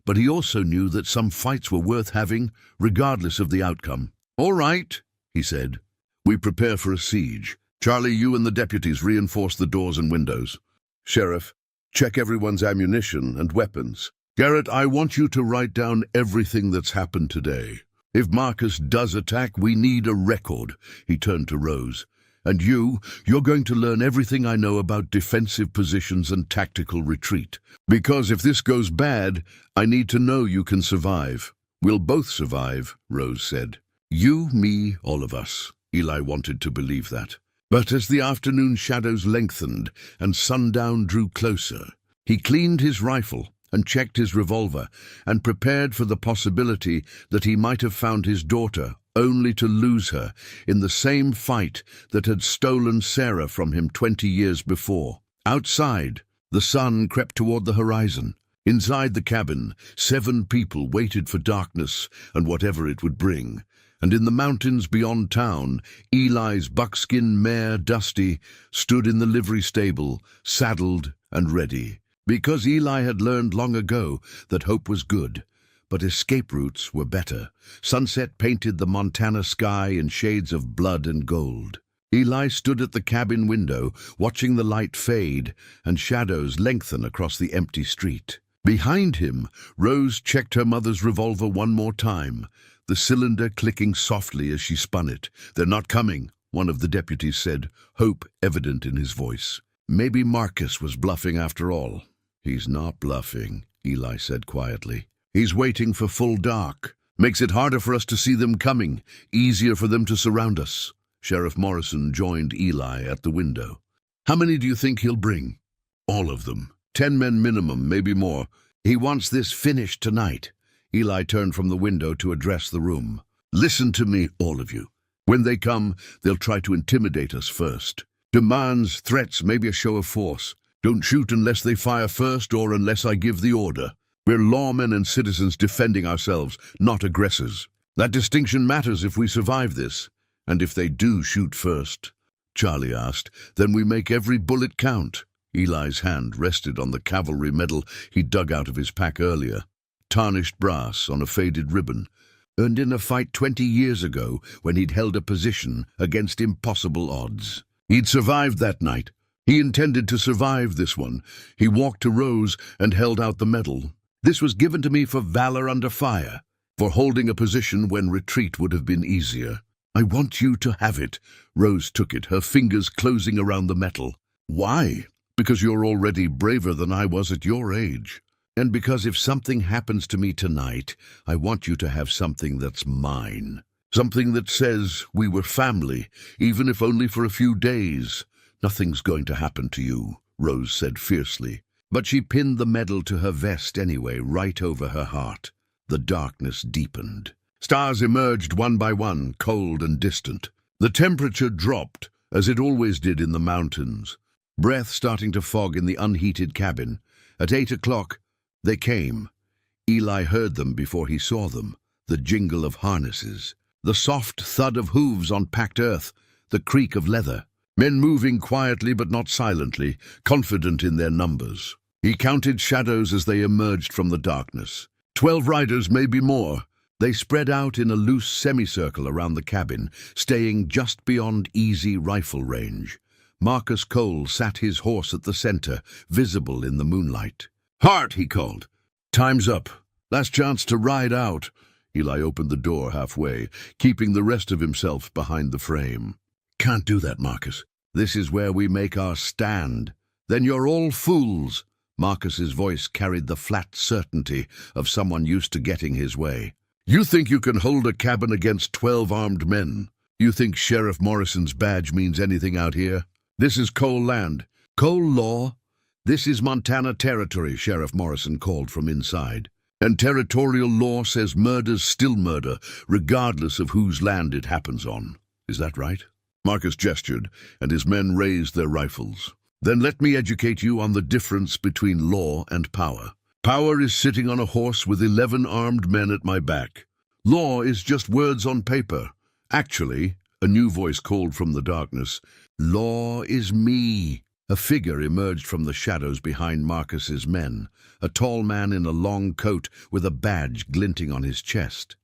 But he also knew that some fights were worth having, regardless of the outcome. All right, he said. We prepare for a siege. Charlie, you and the deputies reinforce the doors and windows. Sheriff, check everyone's ammunition and weapons. Garrett, I want you to write down everything that's happened today. If Marcus does attack, we need a record. He turned to Rose. And you're going to learn everything I know about defensive positions and tactical retreat. Because if this goes bad, I need to know you can survive. We'll both survive, Rose said. You, me, all of us. Eli wanted to believe that. But as the afternoon shadows lengthened and sundown drew closer, he cleaned his rifle and checked his revolver and prepared for the possibility that he might have found his daughter only to lose her in the same fight that had stolen Sarah from him 20 years before. Outside, the sun crept toward the horizon. Inside the cabin, 7 people waited for darkness and whatever it would bring. And in the mountains beyond town, Eli's buckskin mare, Dusty, stood in the livery stable, saddled and ready. Because Eli had learned long ago that hope was good, but escape routes were better. Sunset painted the Montana sky in shades of blood and gold. Eli stood at the cabin window, watching the light fade and shadows lengthen across the empty street. Behind him, Rose checked her mother's revolver one more time, the cylinder clicking softly as she spun it. They're not coming, one of the deputies said, hope evident in his voice. Maybe Marcus was bluffing after all. He's not bluffing, Eli said quietly. He's waiting for full dark. Makes it harder for us to see them coming, easier for them to surround us. Sheriff Morrison joined Eli at the window. How many do you think he'll bring? All of them. 10 men minimum, maybe more. He wants this finished tonight. Eli turned from the window to address the room. Listen to me, all of you. When they come, they'll try to intimidate us first. Demands, threats, maybe a show of force. Don't shoot unless they fire first or unless I give the order. We're lawmen and citizens defending ourselves, not aggressors. That distinction matters if we survive this. And if they do shoot first, Charlie asked, then we make every bullet count. Eli's hand rested on the cavalry medal he dug out of his pack earlier. Tarnished brass on a faded ribbon, earned in a fight 20 years ago when he'd held a position against impossible odds. He'd survived that night. He intended to survive this one. He walked to Rose and held out the medal. This was given to me for valor under fire, for holding a position when retreat would have been easier. I want you to have it. Rose took it, her fingers closing around the metal. Why? Because you're already braver than I was at your age. And because if something happens to me tonight, I want you to have something that's mine. Something that says we were family, even if only for a few days. Nothing's going to happen to you, Rose said fiercely. But she pinned the medal to her vest anyway, right over her heart. The darkness deepened. Stars emerged one by one, cold and distant. The temperature dropped, as it always did in the mountains. Breath starting to fog in the unheated cabin. At 8 o'clock, they came. Eli heard them before he saw them. The jingle of harnesses. The soft thud of hooves on packed earth. The creak of leather. Men moving quietly but not silently, confident in their numbers. He counted shadows as they emerged from the darkness. 12 riders, maybe more. They spread out in a loose semicircle around the cabin, staying just beyond easy rifle range. Marcus Cole sat his horse at the center, visible in the moonlight. "Hart," he called. "Time's up. Last chance to ride out." Eli opened the door halfway, keeping the rest of himself behind the frame. "Can't do that, Marcus. This is where we make our stand. Then you're all fools." Marcus's voice carried the flat certainty of someone used to getting his way. "You think you can hold a cabin against 12 armed men? You think Sheriff Morrison's badge means anything out here? This is Cole land. Cole law? This is Montana territory," Sheriff Morrison called from inside. "And territorial law says murder's still murder, regardless of whose land it happens on. Is that right?" Marcus gestured, and his men raised their rifles. "Then let me educate you on the difference between law and power. Power is sitting on a horse with 11 armed men at my back. Law is just words on paper. Actually," a new voice called from the darkness, "law is me." A figure emerged from the shadows behind Marcus's men, a tall man in a long coat with a badge glinting on his chest.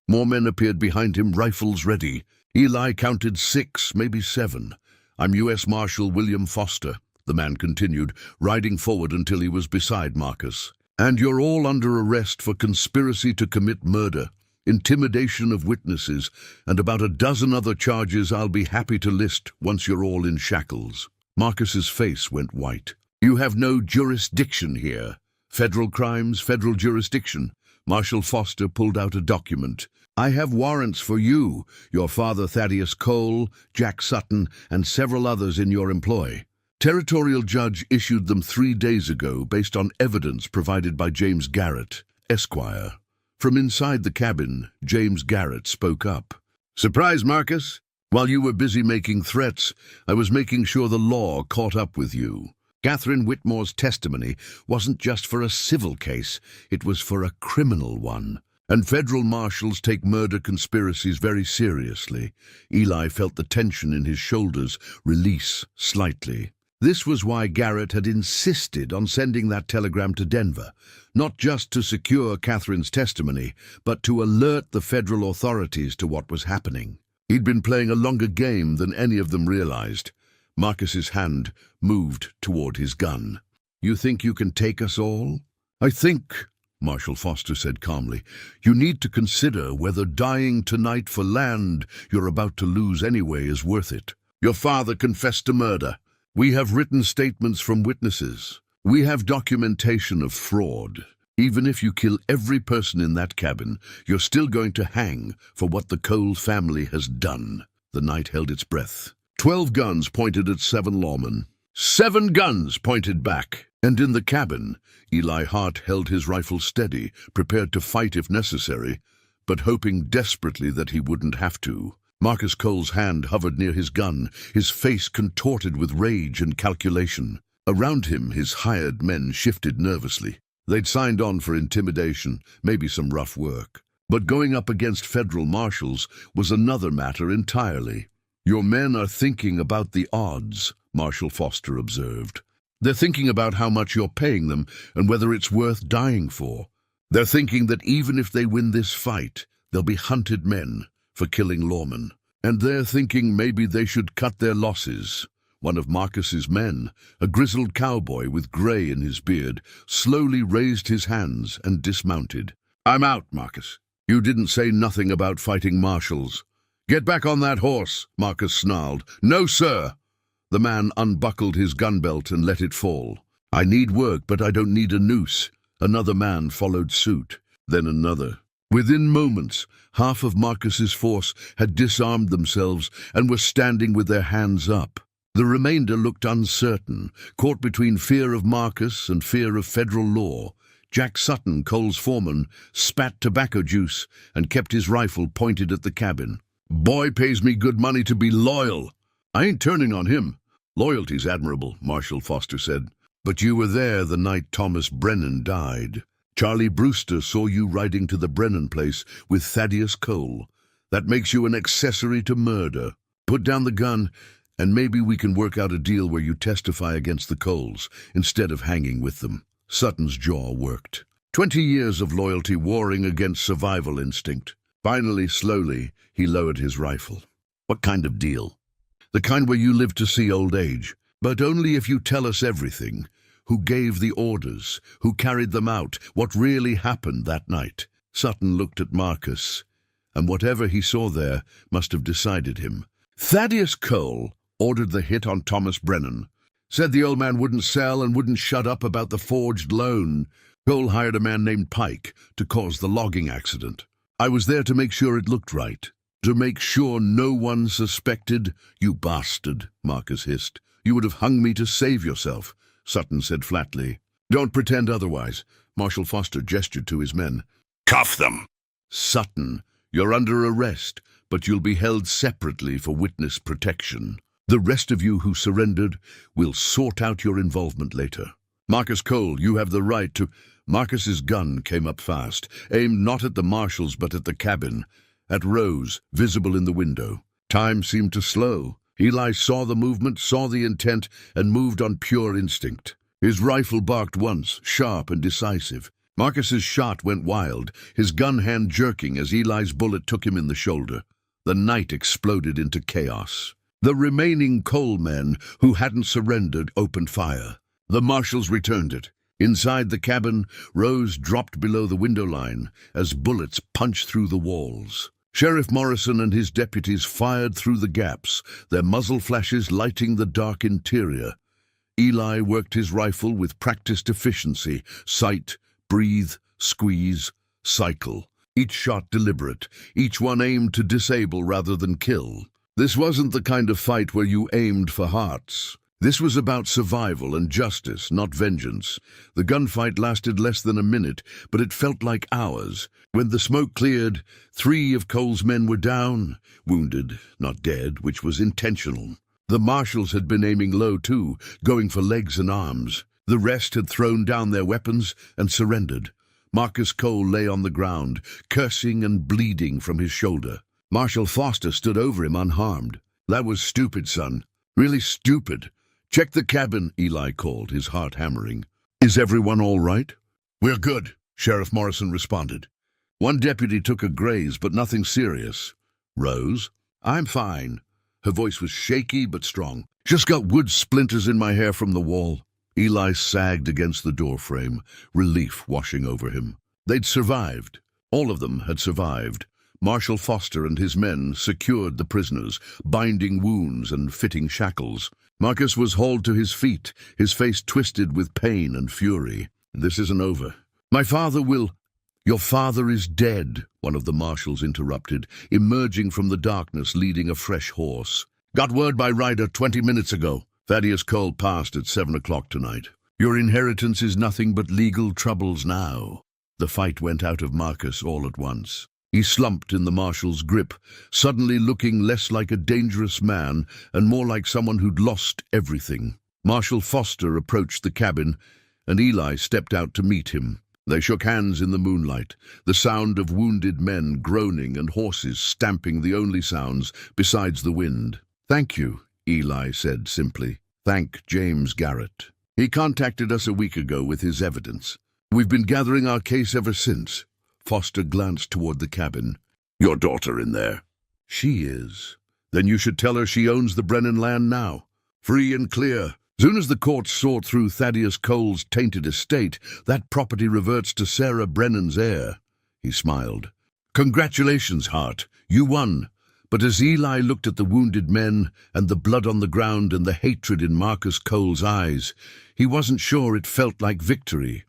More men appeared behind him, rifles ready. Eli counted 6, maybe 7. "I'm U.S. Marshal William Foster," the man continued, riding forward until he was beside Marcus. "And you're all under arrest for conspiracy to commit murder, intimidation of witnesses, and about a dozen other charges I'll be happy to list once you're all in shackles." Marcus's face went white. "You have no jurisdiction here. Federal crimes, federal jurisdiction." Marshal Foster pulled out a document. "I have warrants for you, your father Thaddeus Cole, Jack Sutton, and several others in your employ. Territorial judge issued them 3 days ago based on evidence provided by James Garrett, Esquire." From inside the cabin, James Garrett spoke up. "Surprise, Marcus? While you were busy making threats, I was making sure the law caught up with you. Catherine Whitmore's testimony wasn't just for a civil case, it was for a criminal one. And federal marshals take murder conspiracies very seriously." Eli felt the tension in his shoulders release slightly. This was why Garrett had insisted on sending that telegram to Denver, not just to secure Catherine's testimony, but to alert the federal authorities to what was happening. He'd been playing a longer game than any of them realized. Marcus's hand moved toward his gun. "You think you can take us all?" "I think," Marshal Foster said calmly, "you need to consider whether dying tonight for land you're about to lose anyway is worth it. Your father confessed to murder. We have written statements from witnesses. We have documentation of fraud. Even if you kill every person in that cabin, you're still going to hang for what the Cole family has done." The night held its breath. 12 guns pointed at 7 lawmen. 7 guns pointed back. And in the cabin, Eli Hart held his rifle steady, prepared to fight if necessary, but hoping desperately that he wouldn't have to. Marcus Cole's hand hovered near his gun, his face contorted with rage and calculation. Around him, his hired men shifted nervously. They'd signed on for intimidation, maybe some rough work. But going up against federal marshals was another matter entirely. "Your men are thinking about the odds," Marshal Foster observed. "They're thinking about how much you're paying them and whether it's worth dying for. They're thinking that even if they win this fight, they'll be hunted men for killing lawmen. And they're thinking maybe they should cut their losses." One of Marcus's men, a grizzled cowboy with gray in his beard, slowly raised his hands and dismounted. "I'm out, Marcus. You didn't say nothing about fighting marshals." "Get back on that horse," Marcus snarled. "No, sir." The man unbuckled his gun belt and let it fall. "I need work, but I don't need a noose." Another man followed suit, then another. Within moments, half of Marcus's force had disarmed themselves and were standing with their hands up. The remainder looked uncertain, caught between fear of Marcus and fear of federal law. Jack Sutton, Cole's foreman, spat tobacco juice and kept his rifle pointed at the cabin. "Boy pays me good money to be loyal." "I ain't turning on him." "Loyalty's admirable," Marshal Foster said. "But you were there the night Thomas Brennan died. Charlie Brewster saw you riding to the Brennan place with Thaddeus Cole. That makes you an accessory to murder. Put down the gun, and maybe we can work out a deal where you testify against the Coles instead of hanging with them." Sutton's jaw worked. 20 years of loyalty warring against survival instinct. Finally, slowly, he lowered his rifle. "What kind of deal?" "The kind where you live to see old age, but only if you tell us everything. Who gave the orders, who carried them out, what really happened that night. Sutton looked at Marcus, and whatever he saw there must have decided him. Thaddeus Cole ordered the hit on Thomas Brennan. Said the old man wouldn't sell and wouldn't shut up about the forged loan. Cole hired a man named Pike to cause the logging accident. I was there to make sure it looked right. To make sure no one suspected. You bastard, Marcus hissed. You would have hung me to save yourself, Sutton said flatly. Don't pretend otherwise. Marshal Foster gestured to his men. Cuff them. Sutton, you're under arrest, but you'll be held separately for witness protection. The rest of you who surrendered will sort out your involvement later. Marcus Cole, you have the right to... Marcus's gun came up fast, aimed not at the marshals but at the cabin, at Rose, visible in the window. Time seemed to slow. Eli saw the movement, saw the intent, and moved on pure instinct. His rifle barked once, sharp and decisive. Marcus's shot went wild, his gun hand jerking as Eli's bullet took him in the shoulder. The night exploded into chaos. The remaining Cole men who hadn't surrendered opened fire. The marshals returned it. Inside the cabin, Rose dropped below the window line as bullets punched through the walls. Sheriff Morrison and his deputies fired through the gaps, their muzzle flashes lighting the dark interior. Eli worked his rifle with practiced efficiency, sight, breathe, squeeze, cycle. Each shot deliberate, each one aimed to disable rather than kill. This wasn't the kind of fight where you aimed for hearts. This was about survival and justice, not vengeance. The gunfight lasted less than a minute, but it felt like hours. When the smoke cleared, 3 of Cole's men were down, wounded, not dead, which was intentional. The marshals had been aiming low too, going for legs and arms. The rest had thrown down their weapons and surrendered. Marcus Cole lay on the ground, cursing and bleeding from his shoulder. Marshal Foster stood over him unharmed. That was stupid, son. Really stupid. Check the cabin, Eli called, his heart hammering. Is everyone all right? We're good, Sheriff Morrison responded. One deputy took a graze, but nothing serious. Rose? I'm fine. Her voice was shaky but strong. Just got wood splinters in my hair from the wall. Eli sagged against the doorframe, relief washing over him. They'd survived. All of them had survived. Marshal Foster and his men secured the prisoners, binding wounds and fitting shackles. Marcus was hauled to his feet, his face twisted with pain and fury. This isn't over. My father will... Your father is dead, one of the marshals interrupted, emerging from the darkness leading a fresh horse. Got word by rider 20 minutes ago. Thaddeus Cole passed at 7 o'clock tonight. Your inheritance is nothing but legal troubles now. The fight went out of Marcus all at once. He slumped in the marshal's grip, suddenly looking less like a dangerous man and more like someone who'd lost everything. Marshal Foster approached the cabin, and Eli stepped out to meet him. They shook hands in the moonlight, the sound of wounded men groaning and horses stamping the only sounds besides the wind. Thank you, Eli said simply. Thank James Garrett. He contacted us a week ago with his evidence. We've been gathering our case ever since. Foster glanced toward the cabin. Your daughter in there? She is. Then you should tell her she owns the Brennan land now. Free and clear. Soon as the courts sort through Thaddeus Cole's tainted estate, that property reverts to Sarah Brennan's heir. He smiled. Congratulations, Hart. You won. But as Eli looked at the wounded men and the blood on the ground and the hatred in Marcus Cole's eyes, he wasn't sure it felt like victory.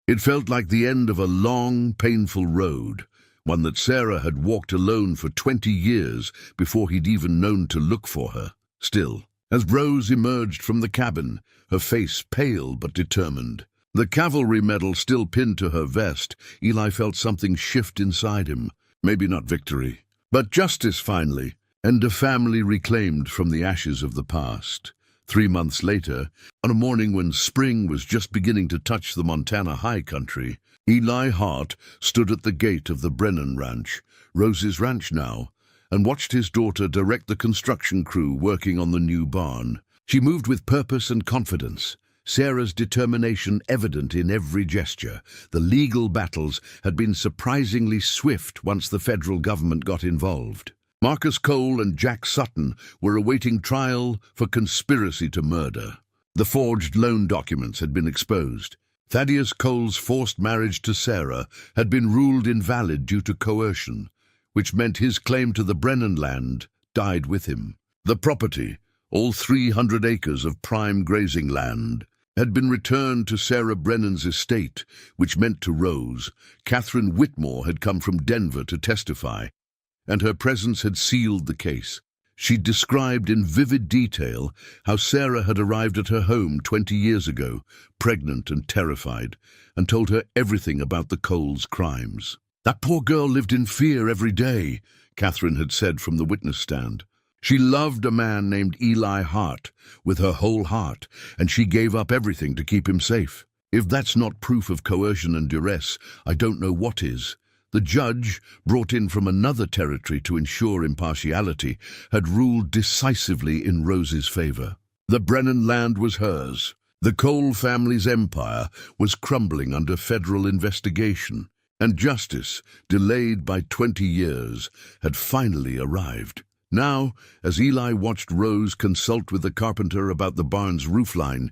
It felt like the end of a long, painful road, one that Sarah had walked alone for 20 years before he'd even known to look for her. Still, as Rose emerged from the cabin, her face pale but determined, the cavalry medal still pinned to her vest, Eli felt something shift inside him. Maybe not victory, but justice finally, and a family reclaimed from the ashes of the past. 3 months later, on a morning when spring was just beginning to touch the Montana high country, Eli Hart stood at the gate of the Brennan Ranch, Rose's ranch now, and watched his daughter direct the construction crew working on the new barn. She moved with purpose and confidence, Sarah's determination evident in every gesture. The legal battles had been surprisingly swift once the federal government got involved. Marcus Cole and Jack Sutton were awaiting trial for conspiracy to murder. The forged loan documents had been exposed. Thaddeus Cole's forced marriage to Sarah had been ruled invalid due to coercion, which meant his claim to the Brennan land died with him. The property, all 300 acres of prime grazing land, had been returned to Sarah Brennan's estate, which meant to Rose, Catherine Whitmore had come from Denver to testify, and her presence had sealed the case. She described in vivid detail how Sarah had arrived at her home 20 years ago, pregnant and terrified, and told her everything about the Coles' crimes. "That poor girl lived in fear every day," Catherine had said from the witness stand. "She loved a man named Eli Hart with her whole heart, and she gave up everything to keep him safe. If that's not proof of coercion and duress, I don't know what is." The judge, brought in from another territory to ensure impartiality, had ruled decisively in Rose's favor. The Brennan land was hers. The Cole family's empire was crumbling under federal investigation, and justice, delayed by 20 years, had finally arrived. Now, as Eli watched Rose consult with the carpenter about the barn's roofline,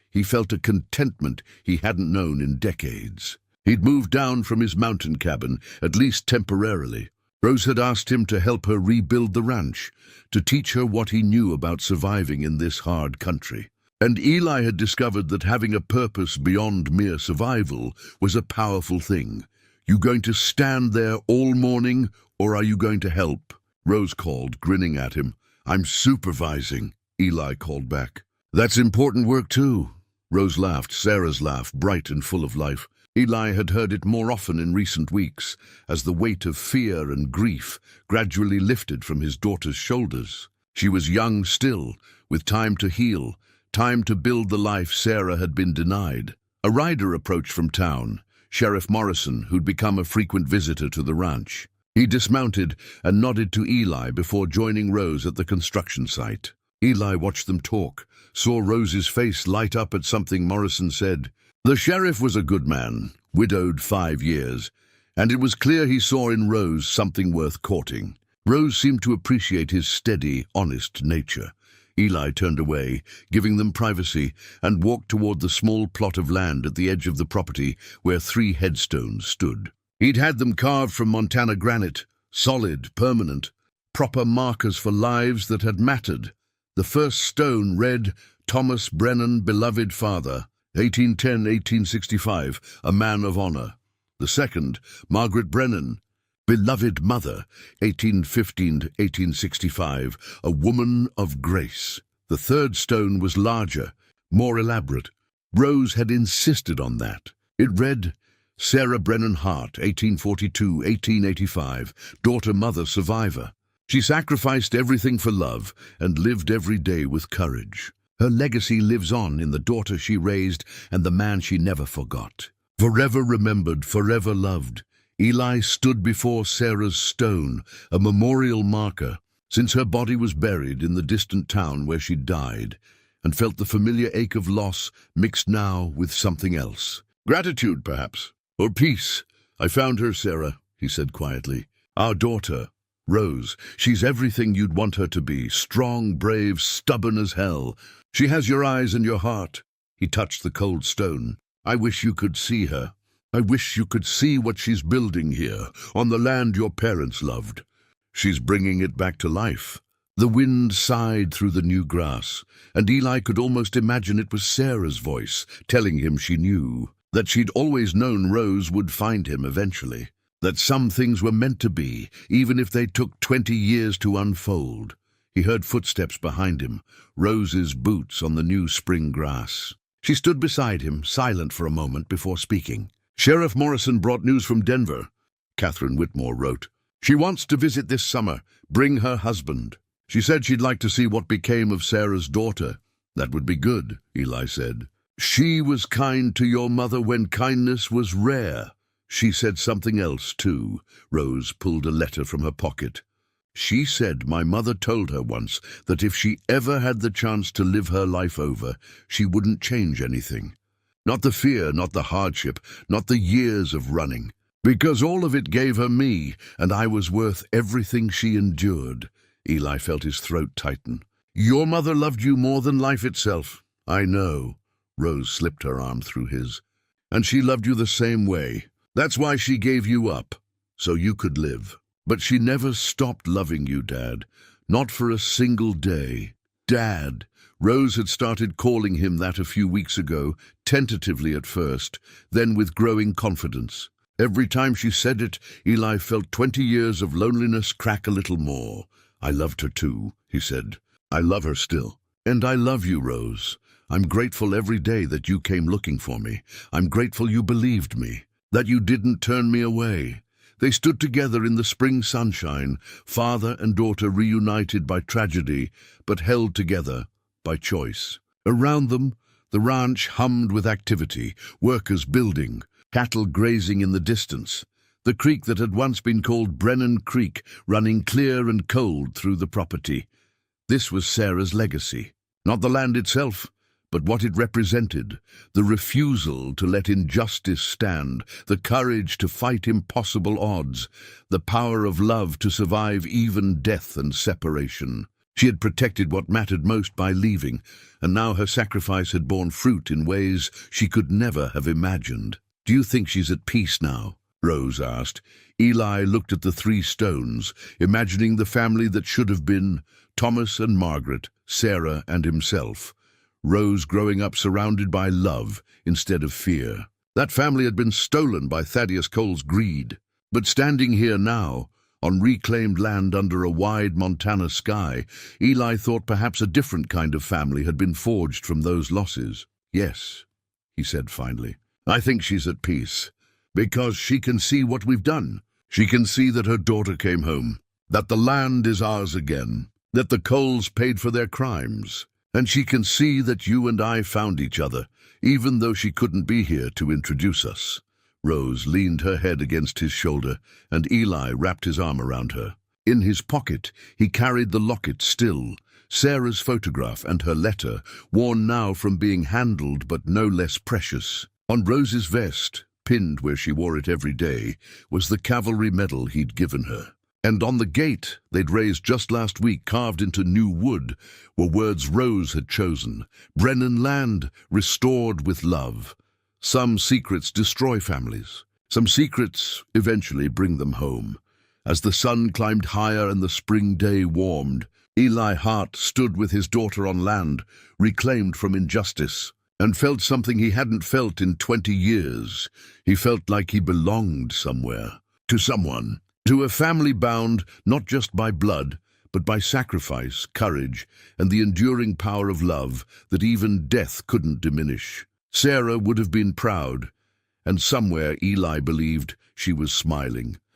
he felt a contentment he hadn't known in decades. He'd moved down from his mountain cabin, at least temporarily. Rose had asked him to help her rebuild the ranch, to teach her what he knew about surviving in this hard country. And Eli had discovered that having a purpose beyond mere survival was a powerful thing. "You going to stand there all morning, or are you going to help?" Rose called, grinning at him. "I'm supervising," Eli called back. "That's important work too." Rose laughed, Sarah's laugh, bright and full of life. Eli had heard it more often in recent weeks, as the weight of fear and grief gradually lifted from his daughter's shoulders. She was young still, with time to heal, time to build the life Sarah had been denied. A rider approached from town, Sheriff Morrison, who'd become a frequent visitor to the ranch. He dismounted and nodded to Eli before joining Rose at the construction site. Eli watched them talk, saw Rose's face light up at something Morrison said. The sheriff was a good man, widowed 5 years, and it was clear he saw in Rose something worth courting. Rose seemed to appreciate his steady, honest nature. Eli turned away, giving them privacy, and walked toward the small plot of land at the edge of the property where 3 headstones stood. He'd had them carved from Montana granite, solid, permanent, proper markers for lives that had mattered. The first stone read, "Thomas Brennan, beloved father, 1810–1865, a man of honor." The second, "Margaret Brennan, beloved mother, 1815–1865, a woman of grace." The third stone was larger, more elaborate. Rose had insisted on that. It read, "Sarah Brennan Hart, 1842–1885, daughter, mother, survivor. She sacrificed everything for love and lived every day with courage. Her legacy lives on in the daughter she raised and the man she never forgot. Forever remembered, forever loved." Eli stood before Sarah's stone, a memorial marker, since her body was buried in the distant town where she died, and felt the familiar ache of loss mixed now with something else. "Gratitude, perhaps, or peace. I found her, Sarah," he said quietly. "Our daughter, Rose. She's everything you'd want her to be, strong, brave, stubborn as hell. She has your eyes and your heart." He touched the cold stone. "I wish you could see her. I wish you could see what she's building here, on the land your parents loved. She's bringing it back to life." The wind sighed through the new grass, and Eli could almost imagine it was Sarah's voice, telling him she knew, that she'd always known Rose would find him eventually, that some things were meant to be, even if they took 20 years to unfold. He heard footsteps behind him, Rose's boots on the new spring grass. She stood beside him, silent for a moment before speaking. "Sheriff Morrison brought news from Denver," Catherine Whitmore wrote. "She wants to visit this summer, bring her husband. She said she'd like to see what became of Sarah's daughter." "That would be good," Eli said. "She was kind to your mother when kindness was rare." She said something else, too. Rose pulled a letter from her pocket. "She said my mother told her once that if she ever had the chance to live her life over, she wouldn't change anything. Not the fear, not the hardship, not the years of running. Because all of it gave her me, and I was worth everything she endured." Eli felt his throat tighten. "Your mother loved you more than life itself." "I know." Rose slipped her arm through his. and she loved you the same way. That's why she gave you up, so you could live. But she never stopped loving you, Dad. Not for a single day. Dad. Rose had started calling him that a few weeks ago, tentatively at first, then with growing confidence. Every time she said it, Eli felt 20 years of loneliness crack a little more. I loved her too, he said. I love her still. And I love you, Rose. I'm grateful every day that you came looking for me. I'm grateful you believed me, that you didn't turn me away. They stood together in the spring sunshine, father and daughter reunited by tragedy, but held together by choice. Around them, the ranch hummed with activity, workers building, cattle grazing in the distance. The creek that had once been called Brennan Creek running clear and cold through the property. This was Sarah's legacy. Not the land itself, but what it represented, the refusal to let injustice stand, the courage to fight impossible odds, the power of love to survive even death and separation. She had protected what mattered most by leaving, and now her sacrifice had borne fruit in ways she could never have imagined. "Do you think she's at peace now?" Rose asked. Eli looked at the 3 stones, imagining the family that should have been, Thomas and Margaret, Sarah and himself. Rose growing up surrounded by love instead of fear. That family had been stolen by Thaddeus Cole's greed. But standing here now, on reclaimed land under a wide Montana sky, Eli thought perhaps a different kind of family had been forged from those losses. "Yes," he said finally. "I think she's at peace, because she can see what we've done. She can see that her daughter came home, that the land is ours again, that the Coles paid for their crimes. And she can see that you and I found each other, even though she couldn't be here to introduce us." Rose leaned her head against his shoulder, and Eli wrapped his arm around her. In his pocket, he carried the locket still, Sarah's photograph and her letter, worn now from being handled but no less precious. On Rose's vest, pinned where she wore it every day, was the cavalry medal he'd given her. And on the gate they'd raised just last week, carved into new wood, were words Rose had chosen. "Brennan land, restored with love." Some secrets destroy families. Some secrets eventually bring them home. As the sun climbed higher and the spring day warmed, Eli Hart stood with his daughter on land, reclaimed from injustice, and felt something he hadn't felt in 20 years. He felt like he belonged somewhere, to someone. To a family bound not just by blood, but by sacrifice, courage, and the enduring power of love that even death couldn't diminish. Sarah would have been proud, and somewhere Eli believed she was smiling.